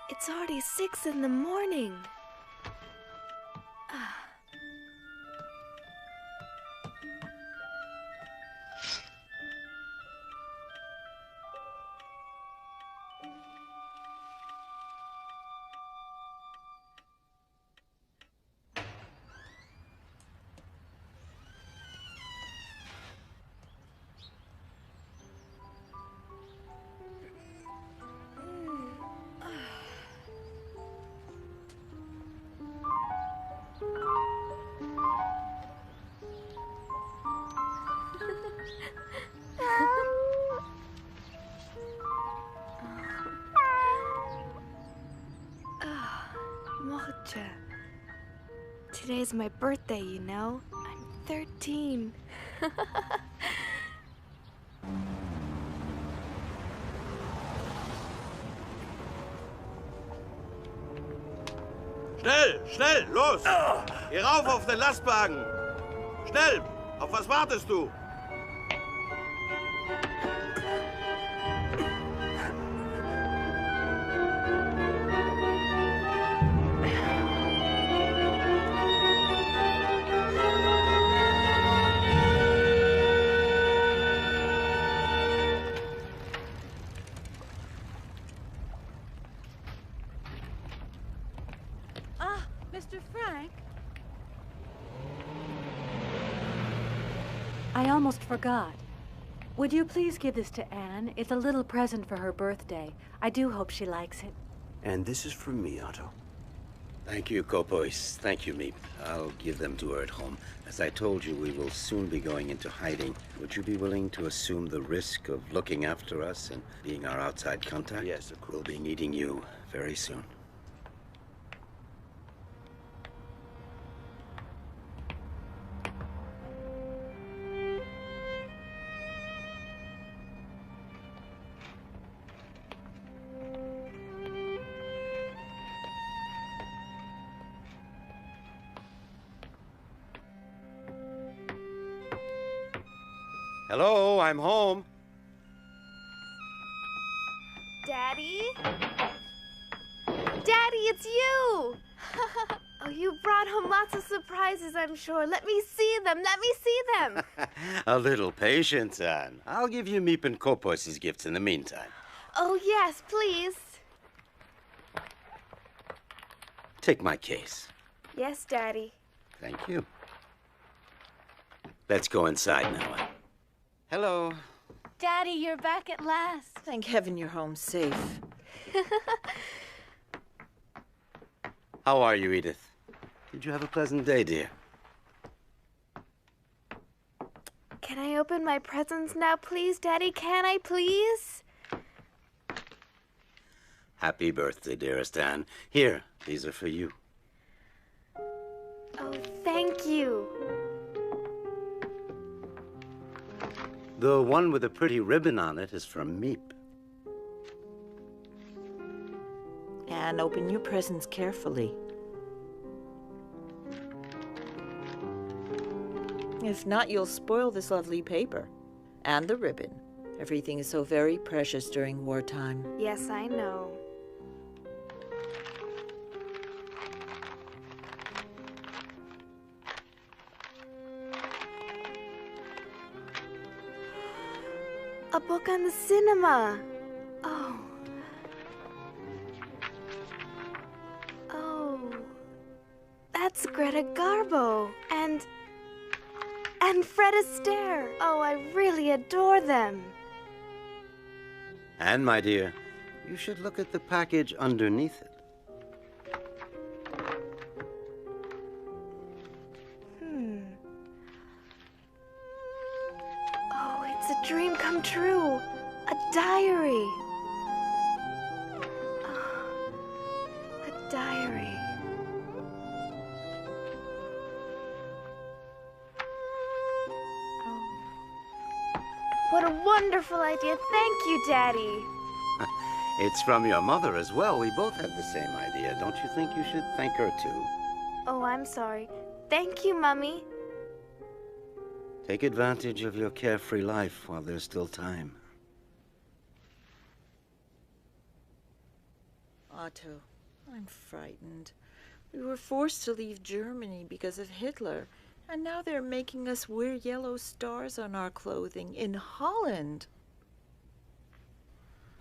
It's already 6 in the morning. Mocha. Today's my birthday, you know? I'm 13. Schnell, schnell, los! Geh rauf auf den Lastwagen! Schnell! Auf was wartest du? Mr. Frank? I almost forgot. Would you please give this to Anne? It's a little present for her birthday. I do hope she likes it. And this is from me, Otto. Thank you, Kopois. Thank you, Meep. I'll give them to her at home. As I told you, we will soon be going into hiding. Would you be willing to assume the risk of looking after us and being our outside contact? Yes, of course. We'll be needing you very soon. Hello, I'm home. Daddy? Daddy, it's you! Oh, you brought home lots of surprises, I'm sure. Let me see them. Let me see them. A little patience, Anne. I'll give you Meep and Kopois' gifts in the meantime. Oh, yes, please. Take my case. Yes, Daddy. Thank you. Let's go inside now, Anne. Hello. Daddy, you're back at last. Thank heaven you're home safe. How are you, Edith? Did you have a pleasant day, dear? Can I open my presents now, please, Daddy? Can I, please? Happy birthday, dearest Anne. Here, these are for you. Oh, thank you. The one with a pretty ribbon on it is from Meep. And open your presents carefully. If not, you'll spoil this lovely paper. And the ribbon. Everything is so very precious during wartime. Yes, I know. A book on the cinema. Oh. Oh. That's Greta Garbo. And Fred Astaire. Oh, I really adore them. Anne, my dear, you should look at the package underneath it. Oh, it's a dream come true. A diary. Oh, a diary. Oh. What a wonderful idea. Thank you, Daddy. It's from your mother as well. We both had the same idea. Don't you think you should thank her too? Oh, I'm sorry. Thank you, Mummy. Take advantage of your carefree life while there's still time. Otto, I'm frightened. We were forced to leave Germany because of Hitler, and now they're making us wear yellow stars on our clothing in Holland.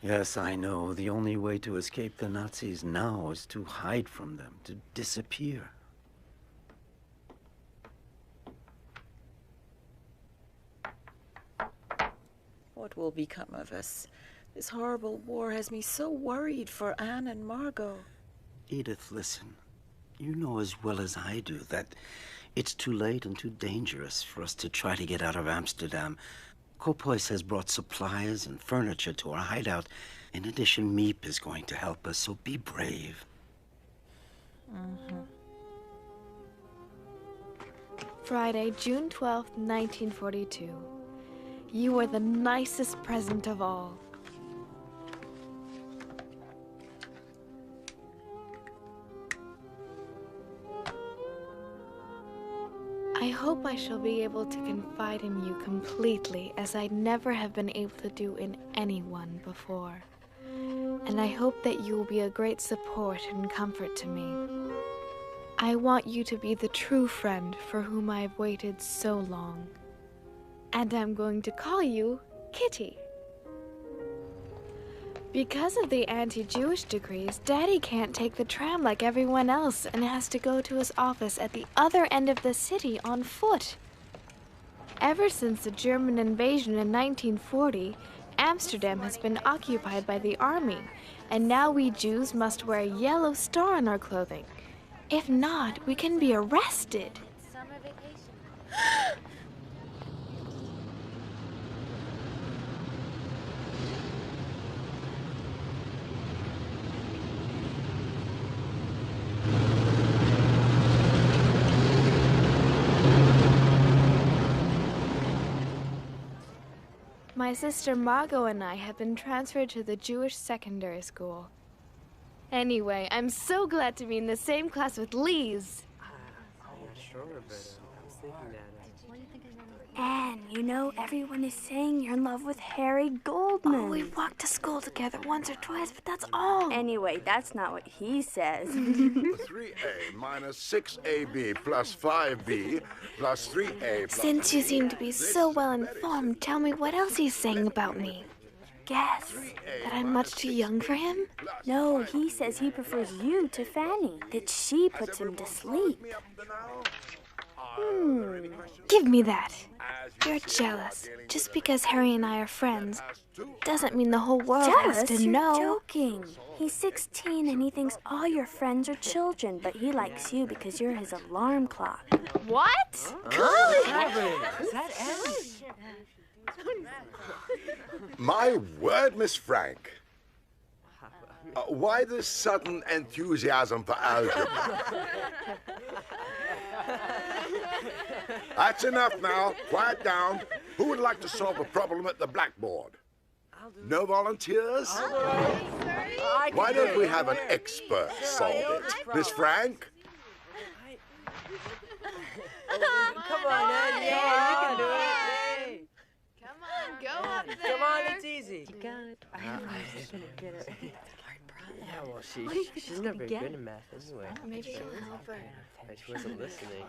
Yes, I know. The only way to escape the Nazis now is to hide from them, to disappear. What will become of us? This horrible war has me so worried for Anne and Margot. Edith, listen. You know as well as I do that it's too late and too dangerous for us to try to get out of Amsterdam. Kopois has brought supplies and furniture to our hideout. In addition, Miep is going to help us, so be brave. Friday, June 12th, 1942. You were the nicest present of all. I hope I shall be able to confide in you completely, as I never have been able to do in anyone before. And I hope that you will be a great support and comfort to me. I want you to be the true friend for whom I have waited so long. And I'm going to call you Kitty. Because of the anti-Jewish decrees, Daddy can't take the tram like everyone else and has to go to his office at the other end of the city on foot. Ever since the German invasion in 1940, Amsterdam has been occupied by the army, and now we Jews must wear a yellow star on our clothing. If not, we can be arrested. Summer vacation. My sister Margot and I have been transferred to the Jewish secondary school. Anyway, I'm so glad to be in the same class with Lise. Anne, you know, everyone is saying you're in love with Harry Goldman. Oh, we walked to school together once or twice, but that's all. Anyway, that's not what he says. 3A minus 6AB plus 5B plus 3A plus... Since you seem to be so well informed, tell me what else he's saying about me. Guess that I'm much too young for him? No, he says he prefers you to Fanny, that she puts him to sleep. Give me that. You're jealous. Just because Harry and I are friends doesn't mean the whole world has Jealous? to You're know. joking. He's 16 and he thinks all your friends are children, but he likes you because you're his alarm clock. What? My word, Miss Frank. Why this sudden enthusiasm for algebra? That's enough now. Quiet down. Who would like to solve a problem at the blackboard? No volunteers? Why don't we have an expert solve it? Miss Frank? Come on, Ed. Yeah, you can do it. Come on, go up there. Come on, it's easy. You got it. I'm just gonna get her. Yeah, well, she's not very good in math anyway. Maybe it'll help her. But she wasn't listening.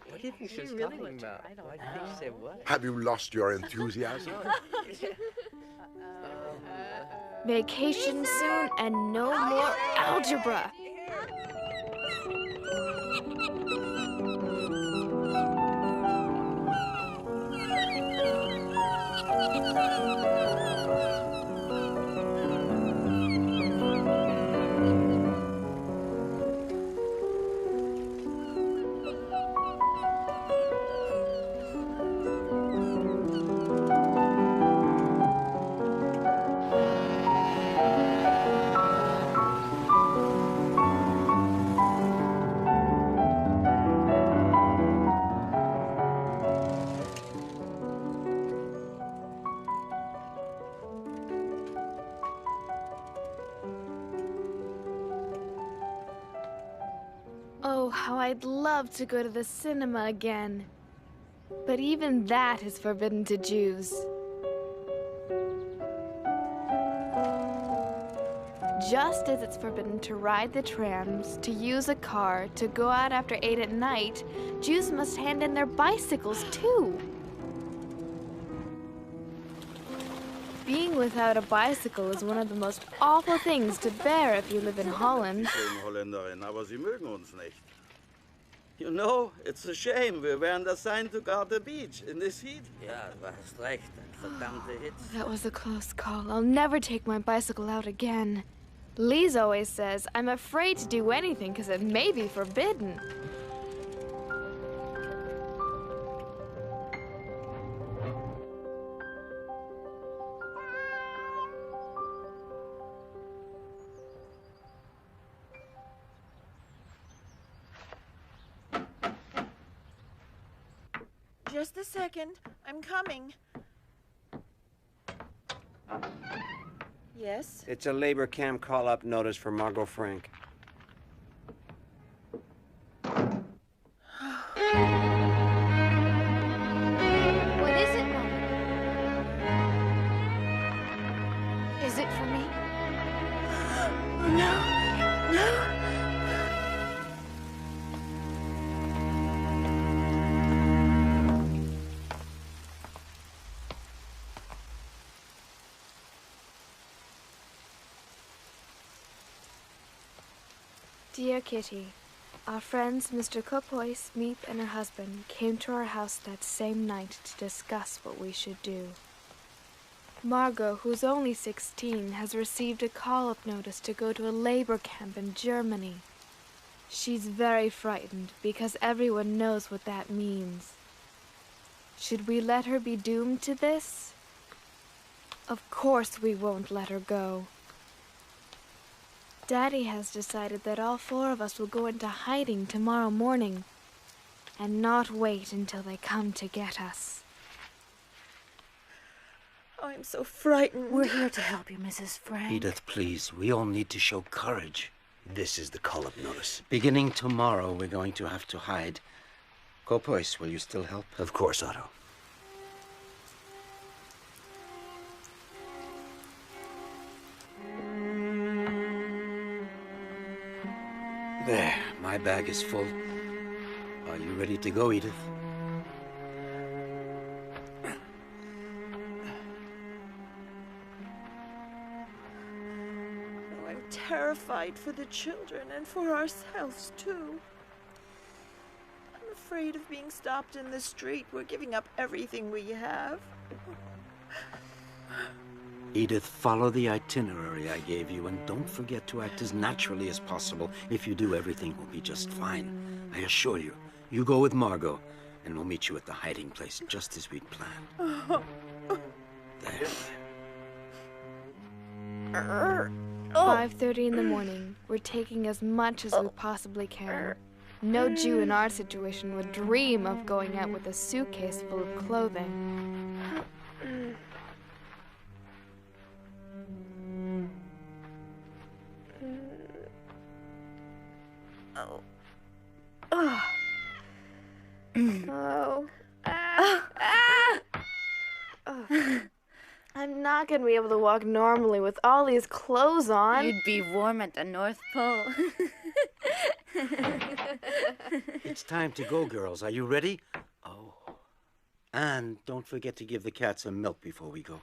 What do you think she was talking about? Why do you think she said what? Have you lost your enthusiasm? Vacation soon and no more algebra. Oh, how I'd love to go to the cinema again. But even that is forbidden to Jews. just as it's forbidden to ride the trams, to use a car, to go out after 8 at night, Jews must hand in their bicycles too. Being without a bicycle is one of the most awful things to bear if you live in Holland. Holländerin, aber sie mögen uns nicht. You know, it's a shame. We weren't assigned to guard the beach in this heat. Ja, du hast recht. Ein verdammte Hitze. That was a close call. I'll never take my bicycle out again. Lise always says I'm afraid to do anything because it may be forbidden. Just a second. I'm coming. Yes? It's a labor camp call-up notice for Margot Frank. What is it, Mom? Is it for me? No. Dear Kitty, our friends Mr. Kopois, Meep, and her husband came to our house that same night to discuss what we should do. Margot, who's only 16, has received a call-up notice to go to a labor camp in Germany. She's very frightened because everyone knows what that means. Should we let her be doomed to this? Of course we won't let her go. Daddy has decided that all 4 of us will go into hiding tomorrow morning and not wait until they come to get us. Oh, I'm so frightened. We're here to help you, Mrs. Frank. Edith, please. We all need to show courage. This is the call-up notice. Beginning tomorrow, we're going to have to hide. Kopois, will you still help? Of course, Otto. There, my bag is full. Are you ready to go, Edith? Oh, I'm terrified for the children and for ourselves, too. I'm afraid of being stopped in the street. We're giving up everything we have. Edith, follow the itinerary I gave you, and don't forget to act as naturally as possible. If you do, everything will be just fine. I assure you. You go with Margot, and we'll meet you at the hiding place, just as we'd planned. There. 5:30 in the morning. We're taking as much as we possibly can. No Jew in our situation would dream of going out with a suitcase full of clothing. I'm not gonna be able to walk normally with all these clothes on. You'd be warm at the North Pole. It's time to go, girls. Are you ready? Oh. And don't forget to give the cat some milk before we go.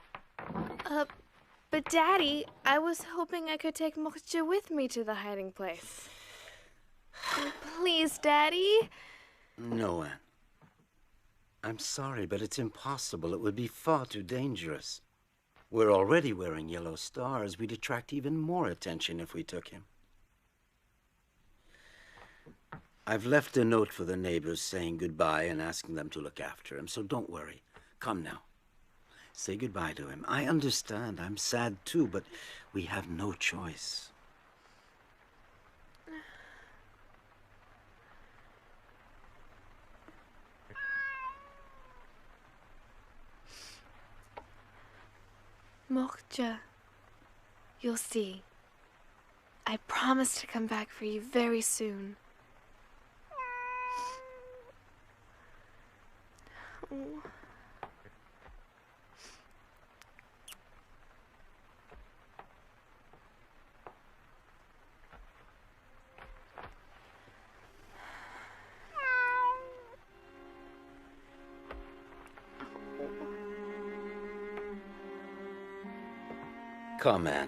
But Daddy, I was hoping I could take Mochtje with me to the hiding place. Please, Daddy. No, Anne. I'm sorry, but it's impossible. It would be far too dangerous. We're already wearing yellow stars. We'd attract even more attention if we took him. I've left a note for the neighbors saying goodbye and asking them to look after him, so don't worry. Come now. Say goodbye to him. I understand. I'm sad too, but we have no choice. Mochtje, you'll see. I promise to come back for you very soon. Oh. Come, Anne.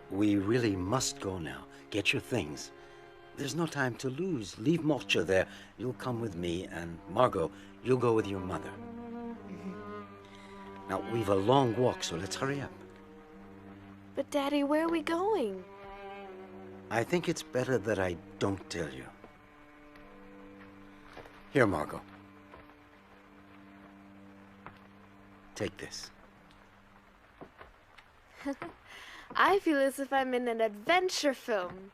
We really must go now. Get your things. There's no time to lose. Leave Morcha there. You'll come with me, and Margot, you'll go with your mother. Now, we've a long walk, so let's hurry up. But, Daddy, where are we going? I think it's better that I don't tell you. Here, Margot. Take this. I feel as if I'm in an adventure film.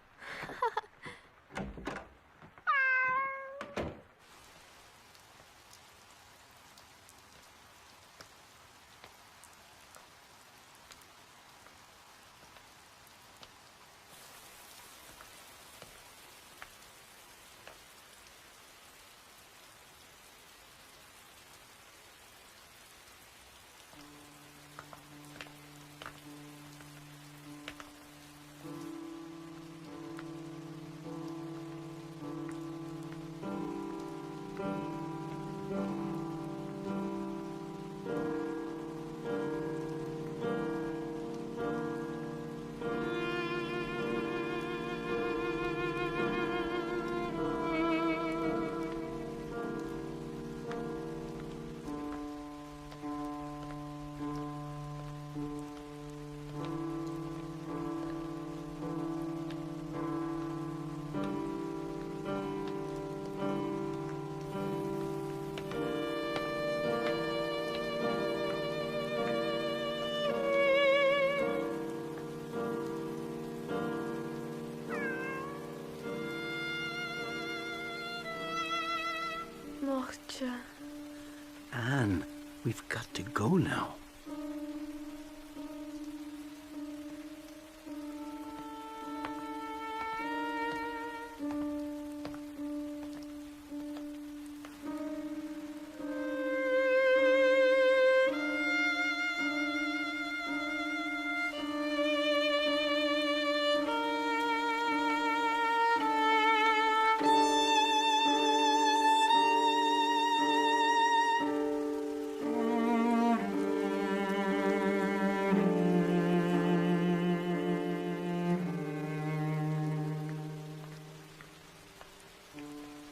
Morcha. Anne, we've got to go now.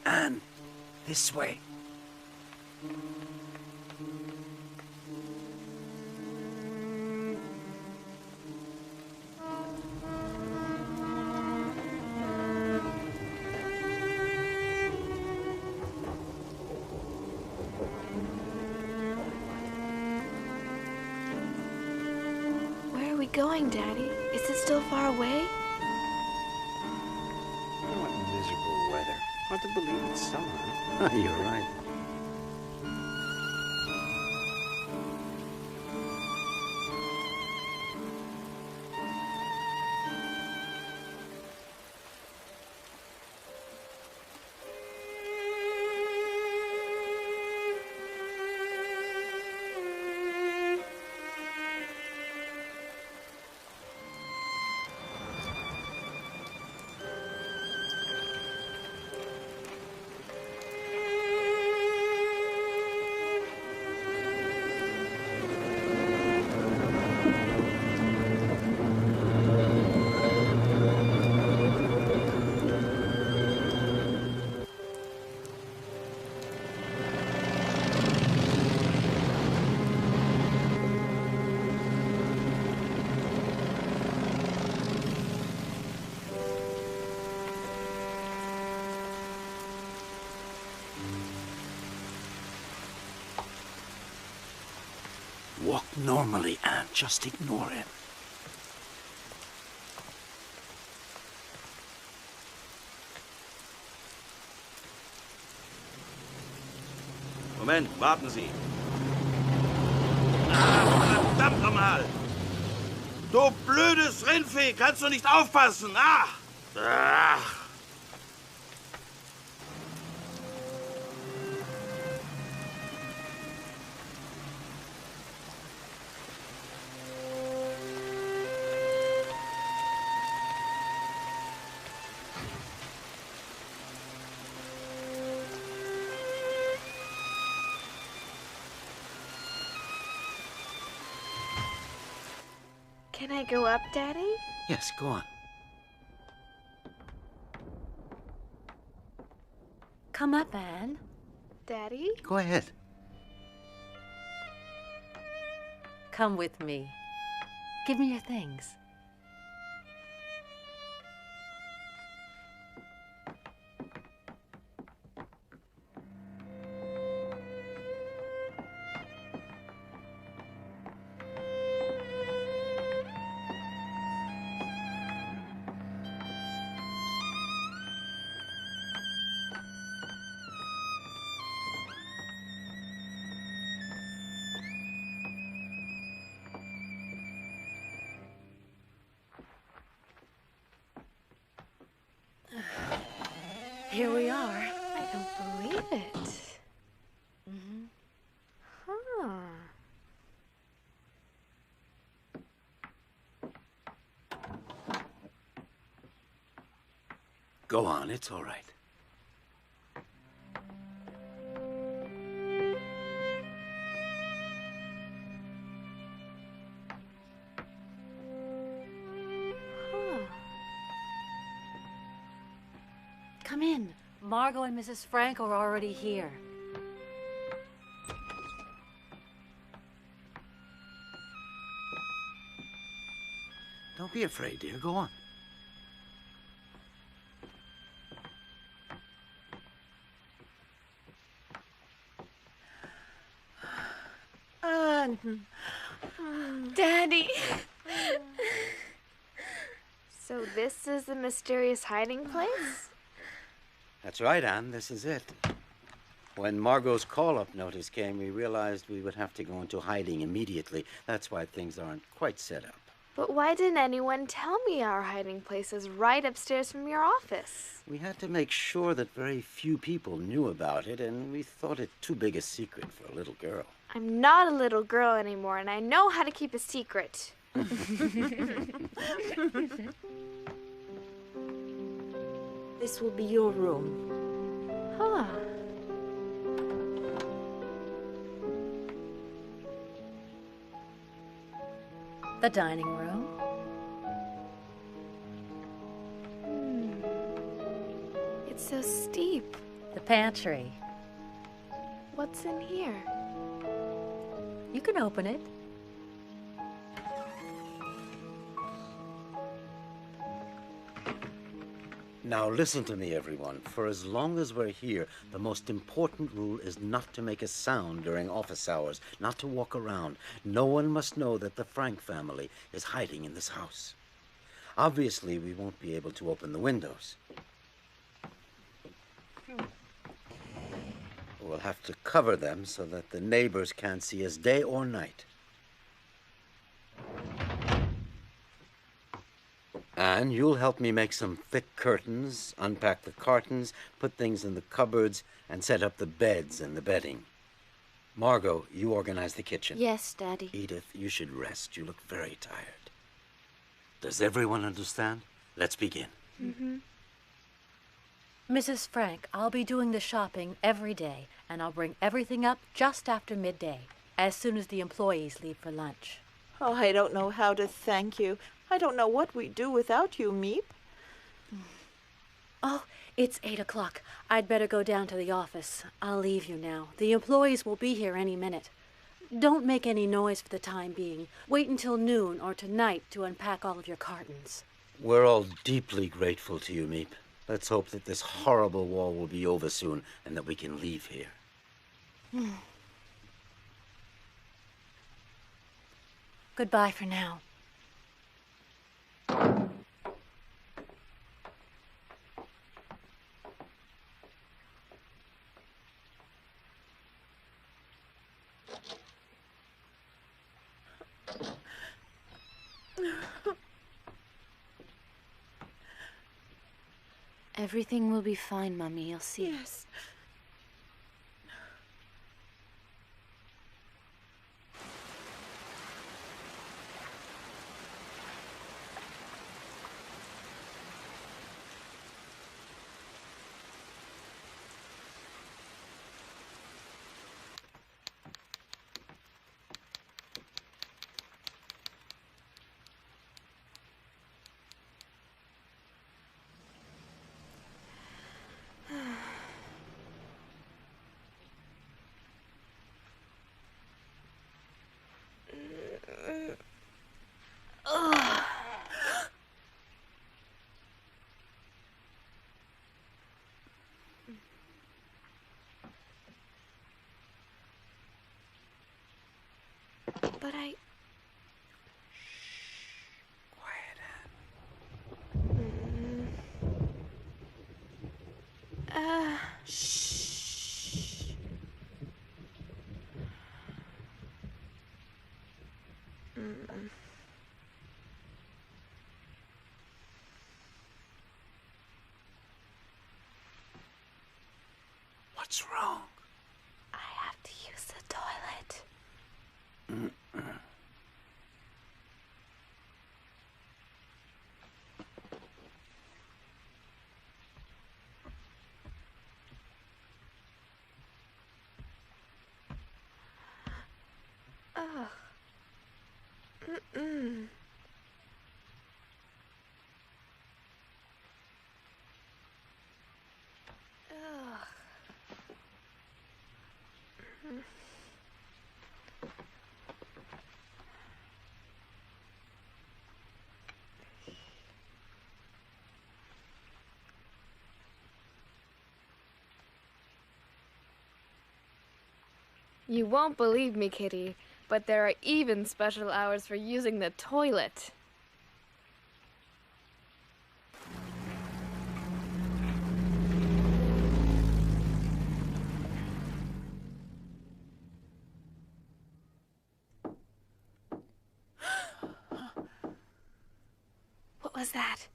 Anne, this way. Where are we going, Daddy? Is it still far away? What miserable weather. Hard to believe it's summer. Huh? You're right. Walk normally, Anne. Just ignore him. Moment, warten Sie. Ah, verdammt nochmal! Du blödes Rindvieh, kannst du nicht aufpassen? Ach! Ach! Can I go up, Daddy? Yes, go on. Come up, Anne. Daddy? Go ahead. Come with me. Give me your things. Here we are. I don't believe it. Huh. Go on, it's all right. Huh. Come in. Margot and Mrs. Frank are already here. Don't be afraid, dear. Go on. Anne. Daddy! So this is the mysterious hiding place? That's right, Anne. This is it. When Margot's call-up notice came, we realized we would have to go into hiding immediately. That's why things aren't quite set up. But why didn't anyone tell me our hiding place is right upstairs from your office? We had to make sure that very few people knew about it, and we thought it too big a secret for a little girl. I'm not a little girl anymore, and I know how to keep a secret. This will be your room. Huh. The dining room. It's so steep. The pantry. What's in here? You can open it. Now listen to me, everyone. For as long as we're here, the most important rule is not to make a sound during office hours, not to walk around. No one must know that the Frank family is hiding in this house. Obviously, we won't be able to open the windows. We'll have to cover them so that the neighbors can't see us day or night. And you'll help me make some thick curtains, unpack the cartons, put things in the cupboards, and set up the beds and the bedding. Margot, you organize the kitchen. Yes, Daddy. Edith, you should rest. You look very tired. Does everyone understand? Let's begin. Mm-hmm. Mrs. Frank, I'll be doing the shopping every day, and I'll bring everything up just after midday, as soon as the employees leave for lunch. Oh, I don't know how to thank you. I don't know what we'd do without you, Meep. Oh, it's 8 o'clock. I'd better go down to the office. I'll leave you now. The employees will be here any minute. Don't make any noise for the time being. Wait until noon or tonight to unpack all of your cartons. We're all deeply grateful to you, Meep. Let's hope that this horrible war will be over soon and that we can leave here. Goodbye for now. Everything will be fine, Mummy. You'll see. Yes. But I... Quiet, Uh... Shh. What's wrong? I have to use the toilet. Ugh. Mm-mm. Ugh. You won't believe me, Kitty, but there are even special hours for using the toilet. What was that?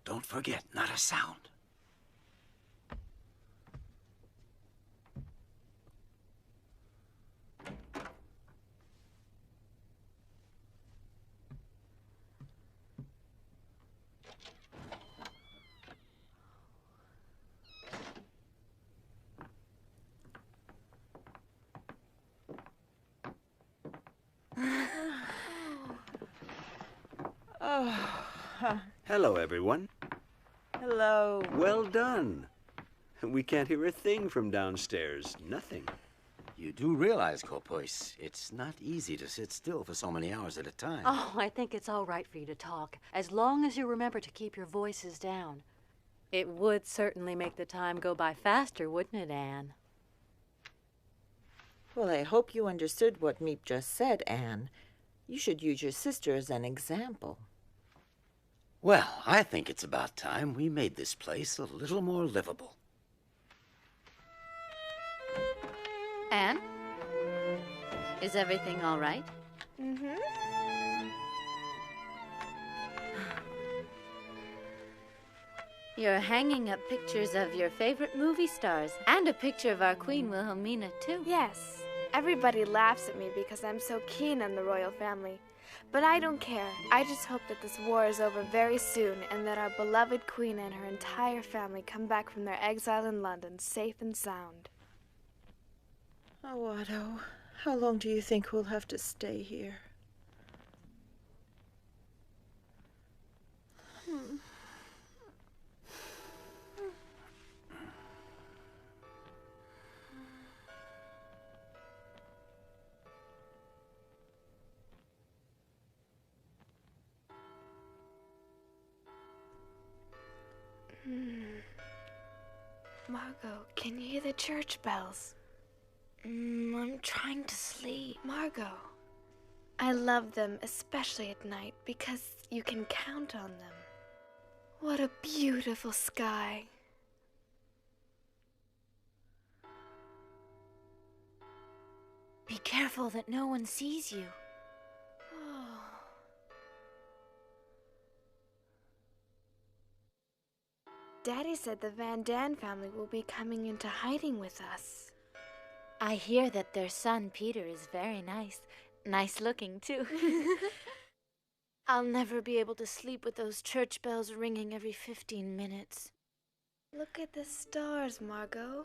Don't forget, not a sound. Hello, everyone. Hello. Well done. We can't hear a thing from downstairs. Nothing. You do realize, Kopois, it's not easy to sit still for so many hours at a time. Oh, I think it's all right for you to talk, as long as you remember to keep your voices down. It would certainly make the time go by faster, wouldn't it, Anne? Well, I hope you understood what Meep just said, Anne. You should use your sister as an example. Well, I think it's about time we made this place a little more livable. Anne? Is everything all right? Mm-hmm. You're hanging up pictures of your favorite movie stars and a picture of our Queen Wilhelmina, too. Yes. Everybody laughs at me because I'm so keen on the royal family. But I don't care. I just hope that this war is over very soon and that our beloved queen and her entire family come back from their exile in London safe and sound. Oh, Otto, how long do you think we'll have to stay here? Margot, can you hear the church bells? I'm trying to sleep. Margot, I love them, especially at night, because you can count on them. What a beautiful sky. Be careful that no one sees you. Oh. Daddy said the Van Dan family will be coming into hiding with us. I hear that their son, Peter, is very nice. Nice looking, too. I'll never be able to sleep with those church bells ringing every 15 minutes. Look at the stars, Margot.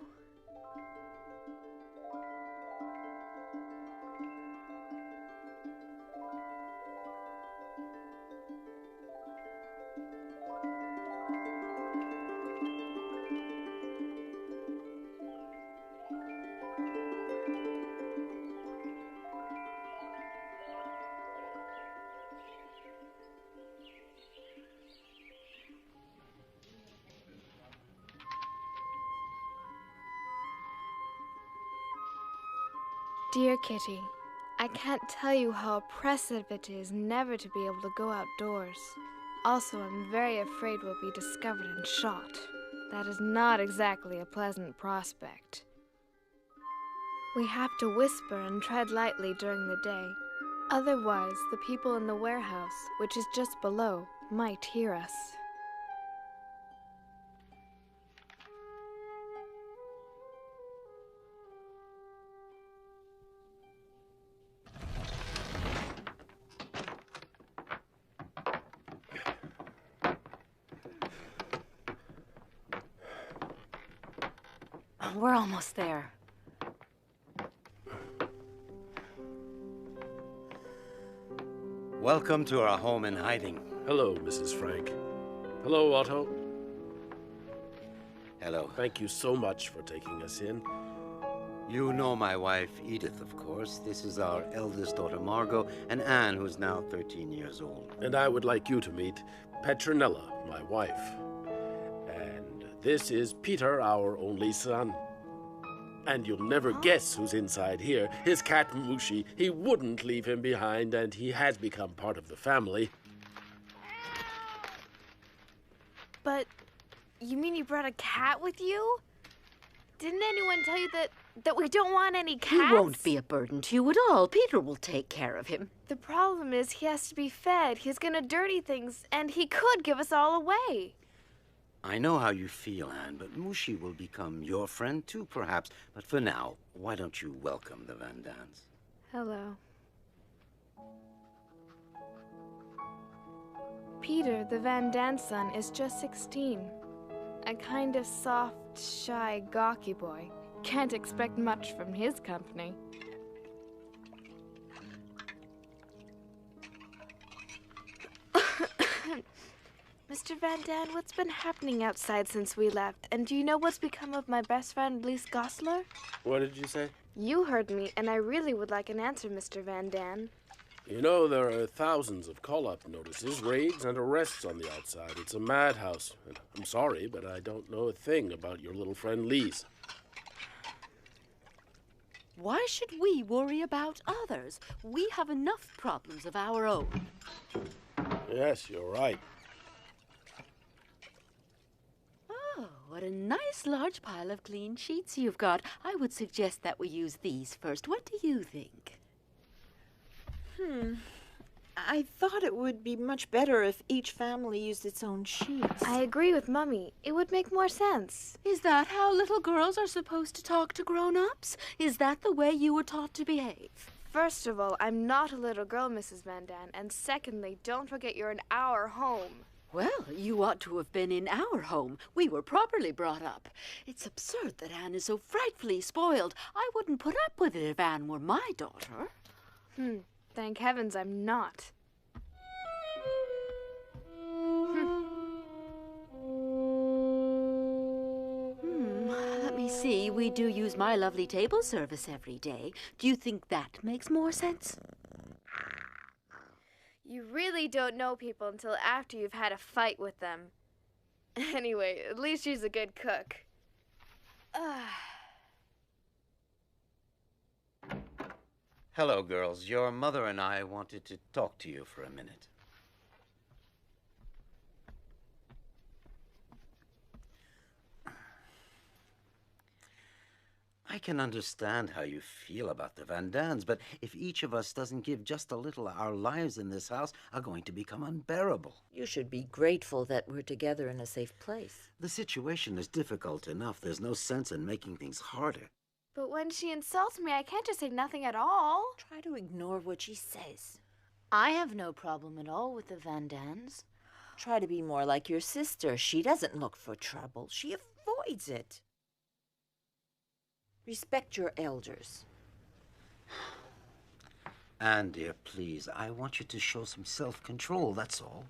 Dear Kitty, I can't tell you how oppressive it is never to be able to go outdoors. Also, I'm very afraid we'll be discovered and shot. That is not exactly a pleasant prospect. We have to whisper and tread lightly during the day. Otherwise, the people in the warehouse, which is just below, might hear us. We're almost there. Welcome to our home in hiding. Hello, Mrs. Frank. Hello, Otto. Hello. Thank you so much for taking us in. You know my wife, Edith, of course. This is our eldest daughter, Margot, and Anne, who's now 13 years old. And I would like you to meet Petronella, my wife. And this is Peter, our only son. And you'll never guess who's inside here. His cat, Mushi. He wouldn't leave him behind, and he has become part of the family. But you mean you brought a cat with you? Didn't anyone tell you that we don't want any cats? He won't be a burden to you at all. Peter will take care of him. The problem is he has to be fed. He's gonna dirty things, and he could give us all away. I know how you feel, Anne, but Mushi will become your friend too, perhaps. But for now, why don't you welcome the Van Dans? Hello. Peter, the Van Dance son, is just 16. A kind of soft, shy, gawky boy. Can't expect much from his company. Mr. Van Daan, what's been happening outside since we left? And do you know what's become of my best friend, Blies Goslar? What did you say? You heard me, and I really would like an answer, Mr. Van Daan. You know, there are thousands of call-up notices, raids, and arrests on the outside. It's a madhouse. And I'm sorry, but I don't know a thing about your little friend Lise. Why should we worry about others? We have enough problems of our own. Yes, you're right. Oh, what a nice large pile of clean sheets you've got. I would suggest that we use these first. What do you think? I thought it would be much better if each family used its own sheets. I agree with Mummy. It would make more sense. Is that how little girls are supposed to talk to grown-ups? Is that the way you were taught to behave? First of all, I'm not a little girl, Mrs. Van Daan. And secondly, don't forget you're in our home. Well, you ought to have been in our home. We were properly brought up. It's absurd that Anne is so frightfully spoiled. I wouldn't put up with it if Anne were my daughter. Thank heavens I'm not. Let me see. We do use my lovely table service every day. Do you think that makes more sense? You really don't know people until after you've had a fight with them. Anyway, at least she's a good cook. Hello, girls. Your mother and I wanted to talk to you for a minute. I can understand how you feel about the Van Daans, but if each of us doesn't give just a little, our lives in this house are going to become unbearable. You should be grateful that we're together in a safe place. The situation is difficult enough. There's no sense in making things harder. But when she insults me, I can't just say nothing at all. Try to ignore what she says. I have no problem at all with the Van Daans. Try to be more like your sister. She doesn't look for trouble. She avoids it. Respect your elders. Anne, dear, please, I want you to show some self-control, that's all.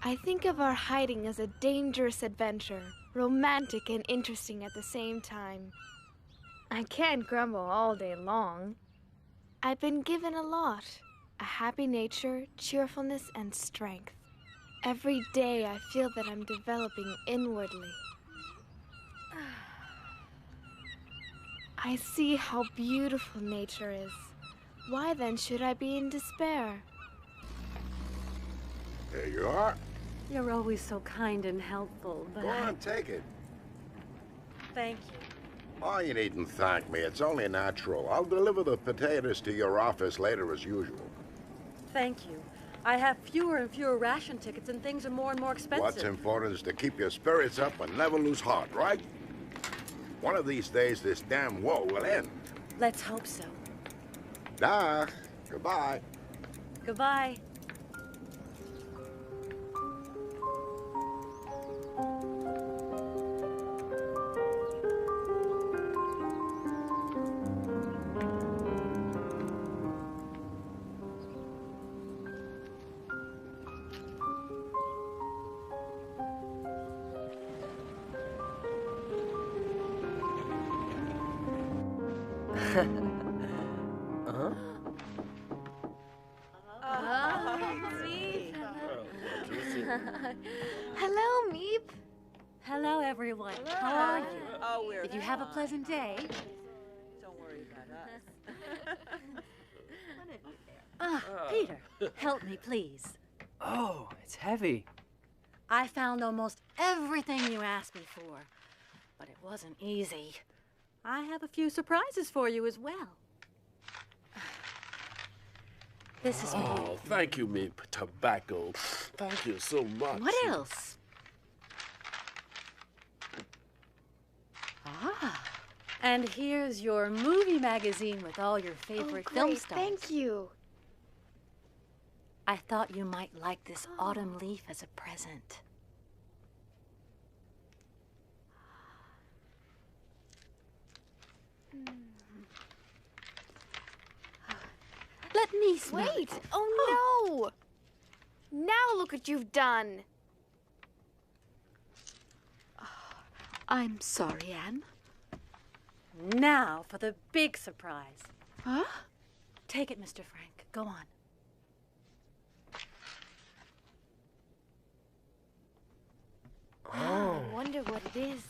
I think of our hiding as a dangerous adventure, romantic and interesting at the same time. I can't grumble all day long. I've been given a lot. A happy nature, cheerfulness, and strength. Every day I feel that I'm developing inwardly. I see how beautiful nature is. Why then should I be in despair? There you are. You're always so kind and helpful, but Go on, take it. Thank you. Oh, you needn't thank me. It's only natural. I'll deliver the potatoes to your office later as usual. Thank you. I have fewer and fewer ration tickets and things are more and more expensive. What's important is to keep your spirits up and never lose heart, right? One of these days, this damn war will end. Let's hope so. Nah, goodbye. Goodbye. Hello, Meep. Hello, everyone. Hello. How are you? Oh, we're Did you have a pleasant day? Don't worry about us. Peter, help me, please. Oh, it's heavy. I found almost everything you asked me for, but it wasn't easy. I have a few surprises for you as well. This is for you. Oh, thank you, Meep. Tobacco. Thank you so much. What else? Ah, and here's your movie magazine with all your favorite film Great, stars. thank you. I thought you might like this autumn leaf as a present. Let me smell Wait! it. Oh no! Now look what you've done. I'm sorry, Anne. Now for the big surprise. Huh? Take it, Mr. Frank. Go on. I wonder what it is.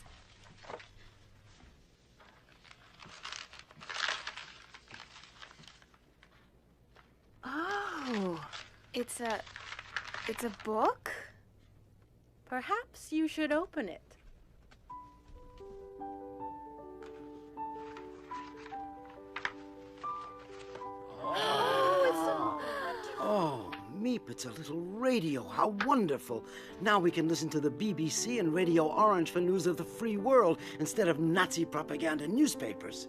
Oh. It's a book? Perhaps you should open it. Oh, Meep, it's a little radio. How wonderful. Now we can listen to the BBC and Radio Orange for news of the free world instead of Nazi propaganda newspapers.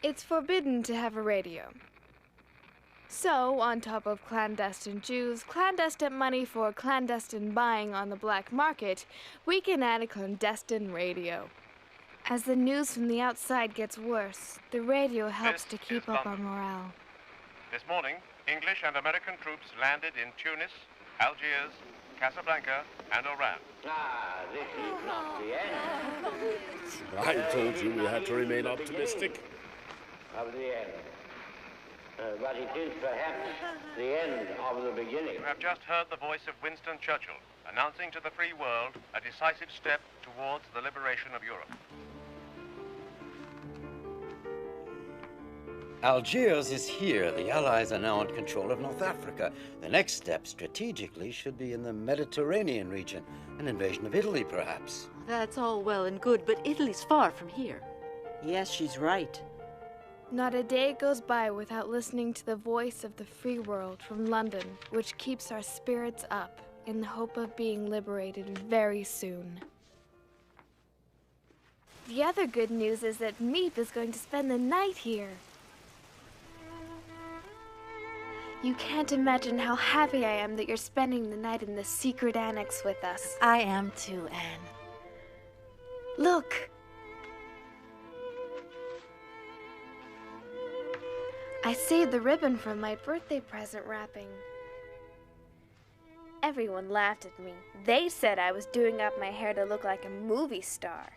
It's forbidden to have a radio. So, on top of clandestine Jews, clandestine money for clandestine buying on the black market, we can add a clandestine radio. As the news from the outside gets worse, the radio helps to keep up our morale. This morning, English and American troops landed in Tunis, Algiers, Casablanca, and Oran. This is not the end. I told you we had to remain optimistic. Of the end. But it is perhaps the end of the beginning. You have just heard the voice of Winston Churchill, announcing to the free world a decisive step towards the liberation of Europe. Algiers is here. The Allies are now in control of North Africa. The next step, strategically, should be in the Mediterranean region. An invasion of Italy, perhaps. That's all well and good, but Italy's far from here. Yes, she's right. Not a day goes by without listening to the voice of the free world from London, which keeps our spirits up in the hope of being liberated very soon. The other good news is that Meep is going to spend the night here. You can't imagine how happy I am that you're spending the night in the secret annex with us. I am too, Anne. Look! I saved the ribbon from my birthday present wrapping. Everyone laughed at me. They said I was doing up my hair to look like a movie star.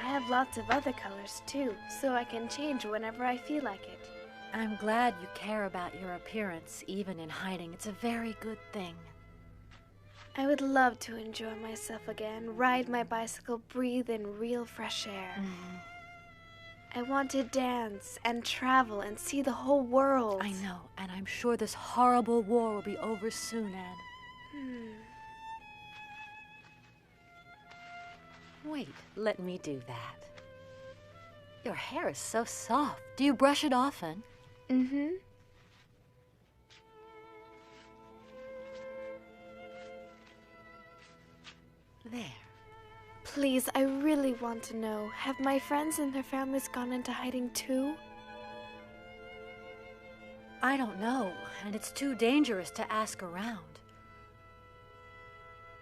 I have lots of other colors too, so I can change whenever I feel like it. I'm glad you care about your appearance, even in hiding. It's a very good thing. I would love to enjoy myself again, ride my bicycle, breathe in real fresh air. I want to dance and travel and see the whole world. I know, and I'm sure this horrible war will be over soon, Anne. Wait, let me do that. Your hair is so soft. Do you brush it often? Mm-hmm. There. Please, I really want to know, have my friends and their families gone into hiding too? I don't know, and it's too dangerous to ask around.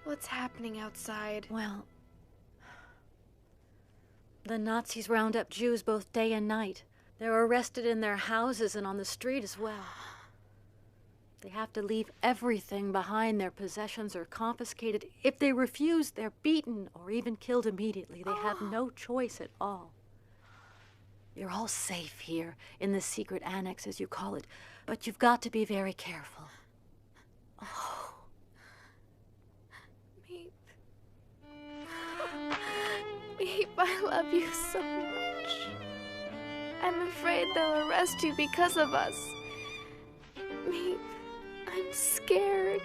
What's happening outside? Well, the Nazis round up Jews both day and night. They're arrested in their houses and on the street as well. They have to leave everything behind. Their possessions are confiscated. If they refuse, they're beaten or even killed immediately. They have no choice at all. You're all safe here, in the secret annex, as you call it, but you've got to be very careful. Oh. Meep. Meep, I love you so much. I'm afraid they'll arrest you because of us. Meep, I'm scared.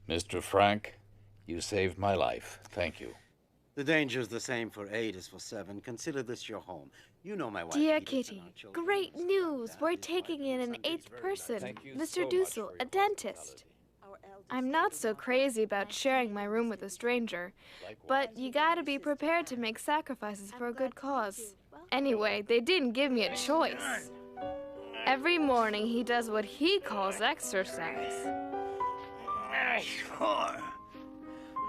Mr. Frank, you saved my life. Thank you. The danger's the same for 8 as for 7. Consider this your home. You know my wife. Dear Kitty, great news! We're taking in an 8th person, Mr. Dussel, a dentist. I'm not so crazy about sharing my room with a stranger, but you gotta be prepared to make sacrifices for a good cause. Anyway, they didn't give me a choice. Every morning he does what he calls exercise.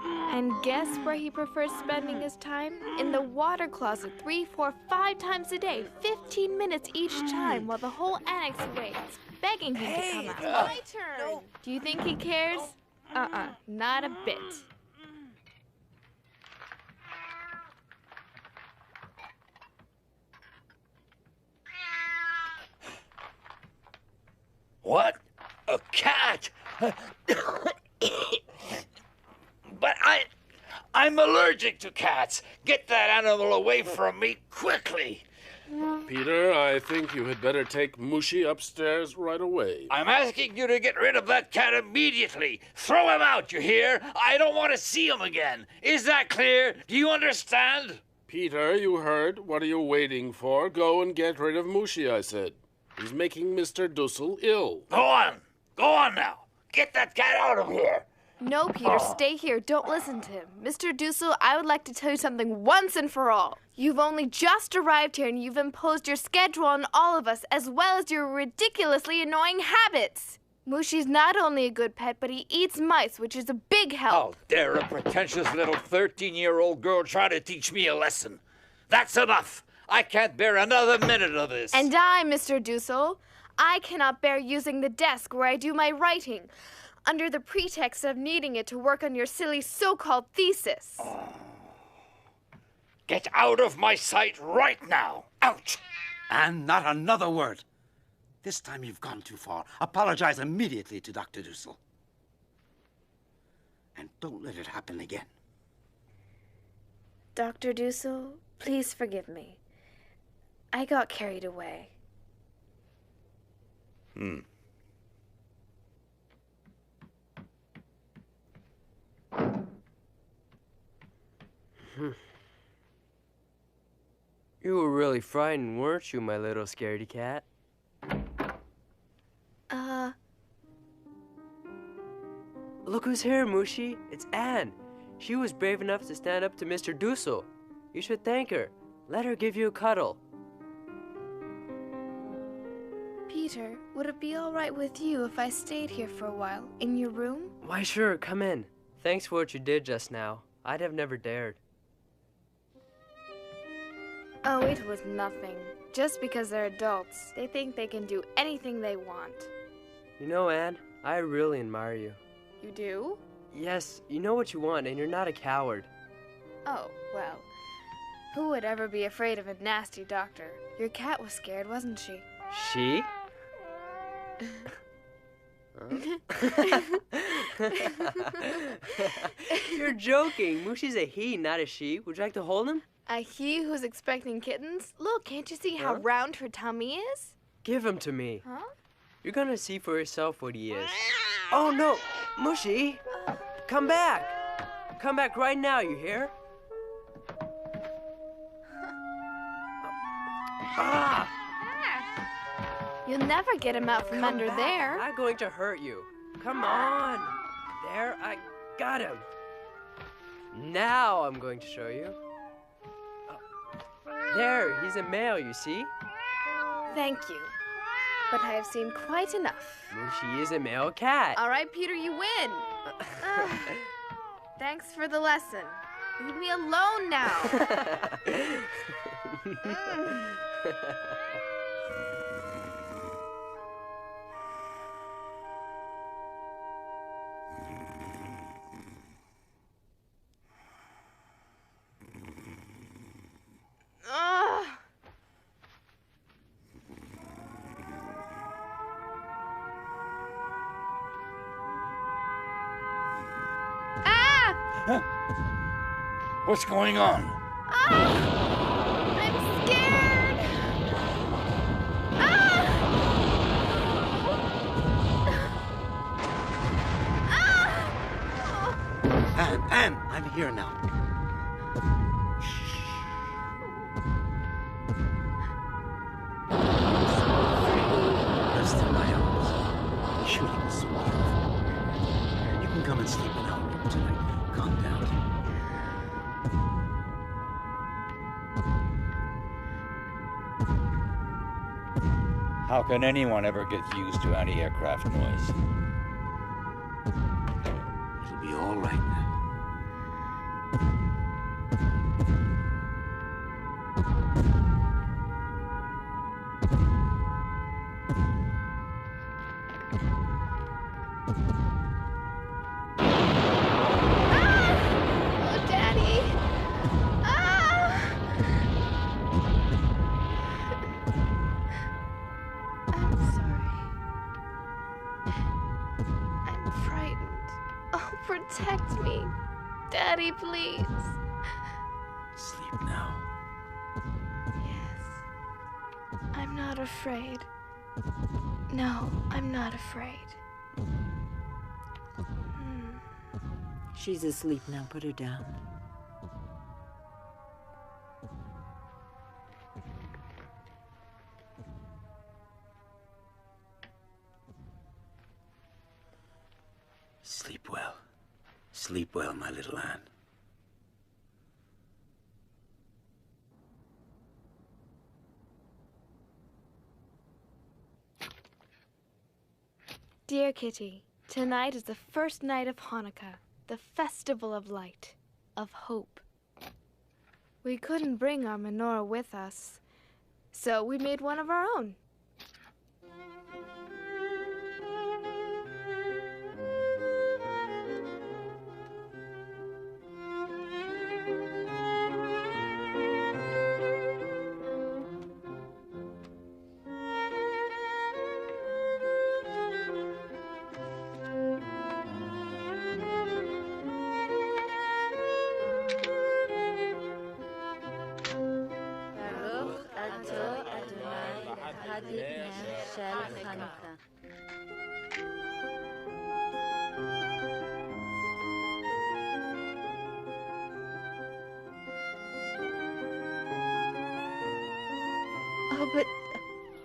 And guess where he prefers spending his time? In the water closet 3, 4, 5 times a day, 15 minutes each time, while the whole annex waits, begging him to come out. My turn. No. Do you think he cares? Not a bit. What? A cat? But I'm allergic to cats. Get that animal away from me quickly. Peter, I think you had better take Mushy upstairs right away. I'm asking you to get rid of that cat immediately. Throw him out, you hear? I don't want to see him again. Is that clear? Do you understand? Peter, you heard. What are you waiting for? Go and get rid of Mushy, I said. He's making Mr. Dussel ill. Go on. Go on now. Get that cat out of here. No, Peter, stay here. Don't listen to him. Mr. Dussel, I would like to tell you something once and for all. You've only just arrived here and you've imposed your schedule on all of us, as well as your ridiculously annoying habits. Mushy's not only a good pet, but he eats mice, which is a big help. How dare a pretentious little 13-year-old girl try to teach me a lesson? That's enough. I can't bear another minute of this. And I, Mr. Dussel, I cannot bear using the desk where I do my writing, under the pretext of needing it to work on your silly so-called thesis. Get out of my sight right now. Out! And not another word. This time you've gone too far. Apologize immediately to Dr. Dussel. And don't let it happen again. Dr. Dussel, please forgive me. I got carried away. You were really frightened, weren't you, my little scaredy cat? Look who's here, Mushi. It's Anne. She was brave enough to stand up to Mr. Dussel. You should thank her. Let her give you a cuddle. Peter, would it be all right with you if I stayed here for a while, in your room? Why, sure, come in. Thanks for what you did just now. I'd have never dared. Oh, it was nothing. Just because they're adults, they think they can do anything they want. You know, Anne, I really admire you. You do? Yes, you know what you want, and you're not a coward. Oh, well. Who would ever be afraid of a nasty doctor? Your cat was scared, wasn't she? She? You're joking. Mushi's a he, not a she. Would you like to hold him? A he who's expecting kittens? Look, can't you see how round her tummy is? Give him to me. Huh? You're gonna see for yourself what he is. Oh, no. Mushi! Come back! Come back right now, you hear? Ah! You'll never get him out from Come under back. there. I'm not going to hurt you. Come on. There, I got him. Now I'm going to show you. There, he's a male, you see? Thank you. But I have seen quite enough. Mushi is a male cat. All right, Peter, you win. Thanks for the lesson. Leave me alone now. What's going on? I'm scared. Anne, I'm here now. Rest in my arms. The shooting was so beautiful. You can come and sleep in our room tonight. Calm down. How can anyone ever get used to anti-aircraft noise? It'll be all right now. Oh, Daddy. I'm sorry. I'm frightened. Oh, protect me. Daddy, please. Sleep now. Yes. I'm not afraid. No, I'm not afraid. She's asleep now. Put her down. Sleep well. Sleep well, my little Anne. Dear Kitty, tonight is the first night of Hanukkah, the festival of light, of hope. We couldn't bring our menorah with us, so we made one of our own. Oh, but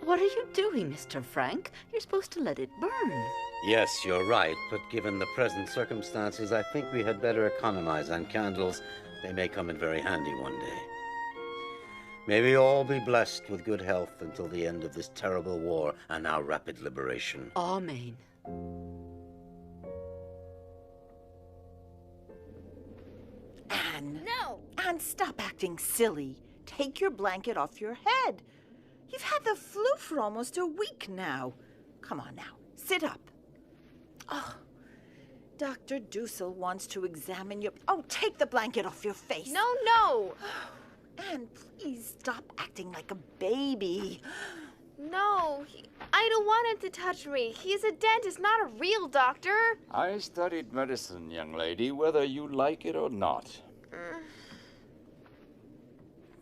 what are you doing, Mr. Frank? You're supposed to let it burn. Yes, you're right, but given the present circumstances, I think we had better economize on candles. They may come in very handy one day. May we all be blessed with good health until the end of this terrible war and our rapid liberation. Amen. Anne! No! Anne, stop acting silly. Take your blanket off your head. You've had the flu for almost a week now. Come on now, sit up. Oh, Dr. Dussel wants to examine you. Oh, take the blanket off your face. No, no! Anne, please stop acting like a baby. No, I don't want him to touch me. He's a dentist, not a real doctor. I studied medicine, young lady, whether you like it or not.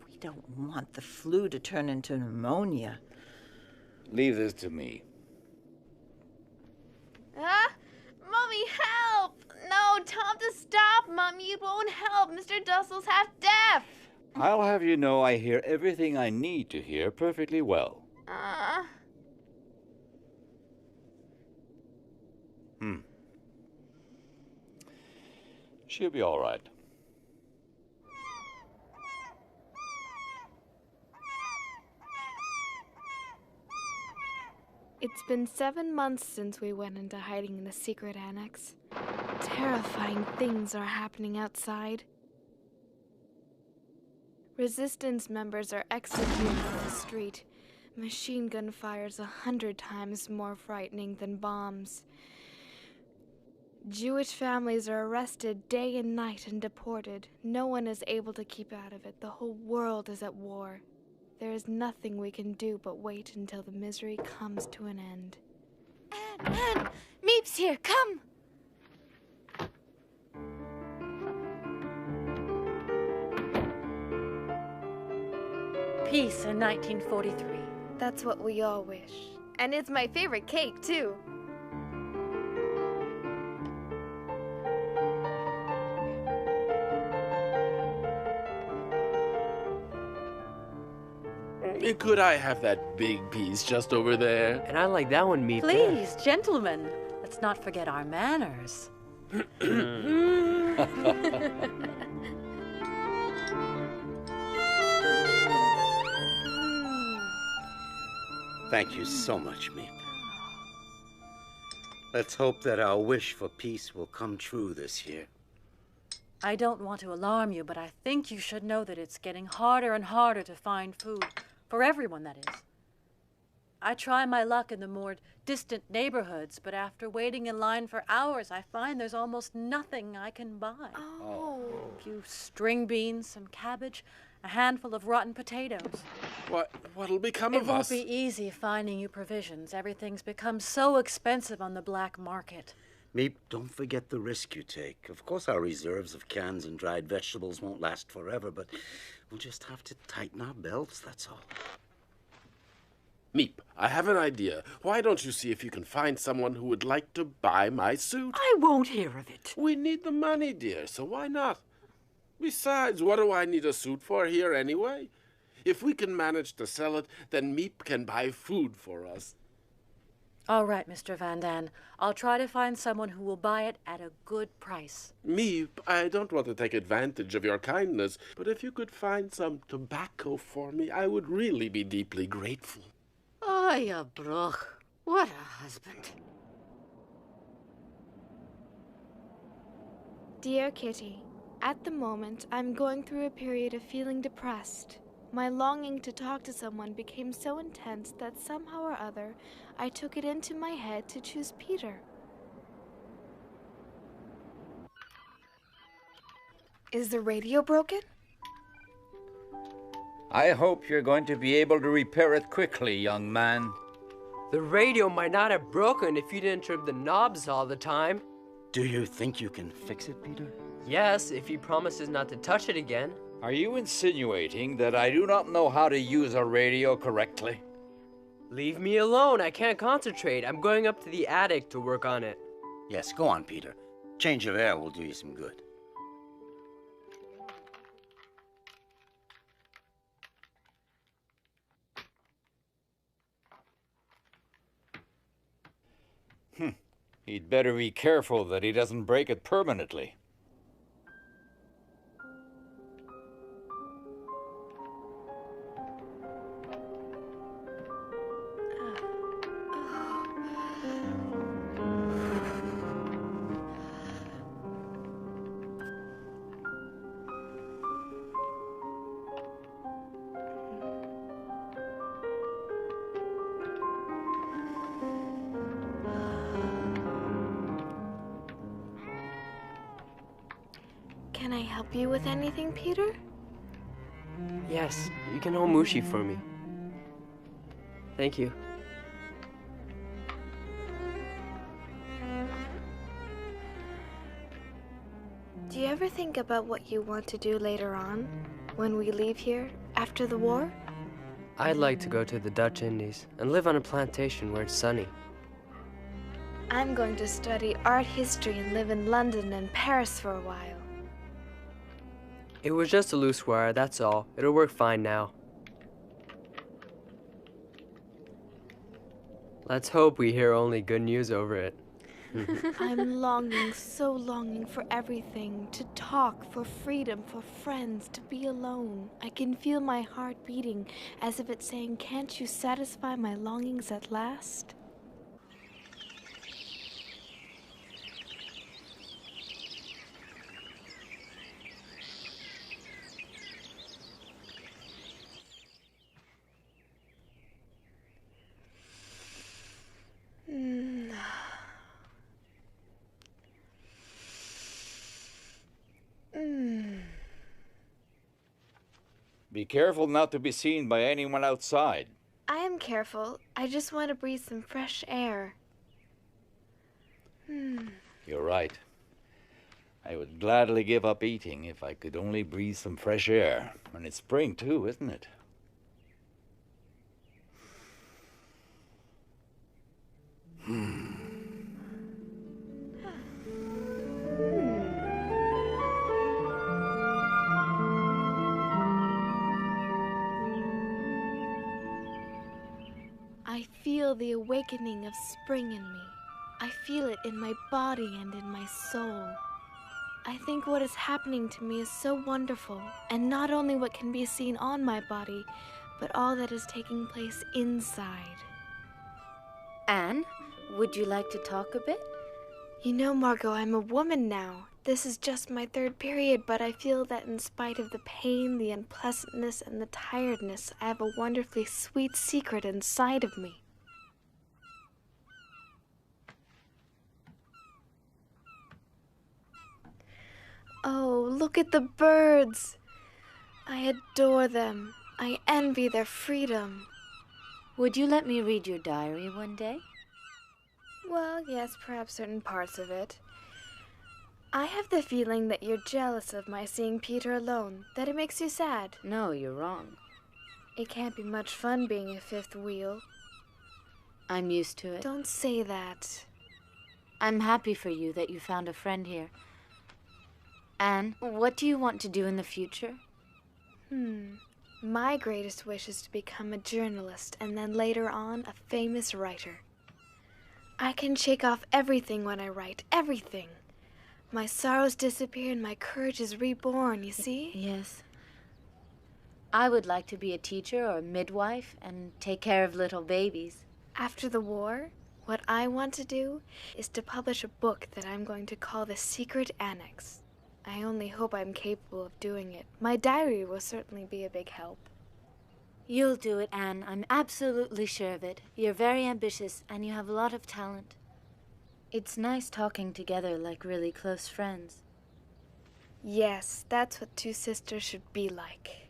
We don't want the flu to turn into pneumonia. Leave this to me. Mommy, help! No, tell him to stop, Mommy. It won't help. Mr. Dussel's half deaf. I'll have you know I hear everything I need to hear perfectly well. She'll be all right. It's been 7 months since we went into hiding in the secret annex. Terrifying things are happening outside. Resistance members are executed in the street. Machine gun fire's 100 times more frightening than bombs. Jewish families are arrested day and night and deported. No one is able to keep out of it. The whole world is at war. There is nothing we can do but wait until the misery comes to an end. Anne! Meep's here, come! Peace in 1943. That's what we all wish. And it's my favorite cake, too. Could I have that big piece just over there? And I like that one, Meep. Please, gentlemen, let's not forget our manners. Thank you so much, Meep. Let's hope that our wish for peace will come true this year. I don't want to alarm you, but I think you should know that it's getting harder and harder to find food. For everyone, that is. I try my luck in the more distant neighborhoods, but after waiting in line for hours, I find there's almost nothing I can buy. Oh. A few string beans, some cabbage, a handful of rotten potatoes. What'll become of us? It won't be easy finding you provisions. Everything's become so expensive on the black market. Meep, don't forget the risk you take. Of course, our reserves of cans and dried vegetables won't last forever, but we'll just have to tighten our belts, that's all. Meep, I have an idea. Why don't you see if you can find someone who would like to buy my suit? I won't hear of it. We need the money, dear, so why not? Besides, what do I need a suit for here anyway? If we can manage to sell it, then Meep can buy food for us. All right, Mr. Van Daan. I'll try to find someone who will buy it at a good price. Meep, I don't want to take advantage of your kindness, but if you could find some tobacco for me, I would really be deeply grateful. Oh, you broch. What a husband. Dear Kitty, at the moment, I'm going through a period of feeling depressed. My longing to talk to someone became so intense that somehow or other, I took it into my head to choose Peter. Is the radio broken? I hope you're going to be able to repair it quickly, young man. The radio might not have broken if you didn't trip the knobs all the time. Do you think you can fix it, Peter? Yes, if he promises not to touch it again. Are you insinuating that I do not know how to use a radio correctly? Leave me alone. I can't concentrate. I'm going up to the attic to work on it. Yes, go on, Peter. Change of air will do you some good. He'd better be careful that he doesn't break it permanently. Can I help you with anything, Peter? Yes, you can hold Mushi for me. Thank you. Do you ever think about what you want to do later on, when we leave here, after the war? I'd like to go to the Dutch Indies and live on a plantation where it's sunny. I'm going to study art history and live in London and Paris for a while. It was just a loose wire, that's all. It'll work fine now. Let's hope we hear only good news over it. I'm longing, so longing for everything. To talk, for freedom, for friends, to be alone. I can feel my heart beating as if it's saying, "Can't you satisfy my longings at last?" Be careful not to be seen by anyone outside. I am careful. I just want to breathe some fresh air. You're right. I would gladly give up eating if I could only breathe some fresh air. And it's spring too, isn't it? I feel the awakening of spring in me. I feel it in my body and in my soul. I think what is happening to me is so wonderful, and not only what can be seen on my body, but all that is taking place inside. Anne, would you like to talk a bit? You know, Margot, I'm a woman now. This is just my third period, but I feel that in spite of the pain, the unpleasantness, and the tiredness, I have a wonderfully sweet secret inside of me. Oh, look at the birds! I adore them. I envy their freedom. Would you let me read your diary one day? Well, yes, perhaps certain parts of it. I have the feeling that you're jealous of my seeing Peter alone, that it makes you sad. No, you're wrong. It can't be much fun being a fifth wheel. I'm used to it. Don't say that. I'm happy for you that you found a friend here. Anne, what do you want to do in the future? My greatest wish is to become a journalist and then later on a famous writer. I can shake off everything when I write, everything. My sorrows disappear and my courage is reborn, you see? Yes. I would like to be a teacher or a midwife and take care of little babies. After the war, what I want to do is to publish a book that I'm going to call The Secret Annex. I only hope I'm capable of doing it. My diary will certainly be a big help. You'll do it, Anne. I'm absolutely sure of it. You're very ambitious and you have a lot of talent. It's nice talking together like really close friends. Yes, that's what two sisters should be like.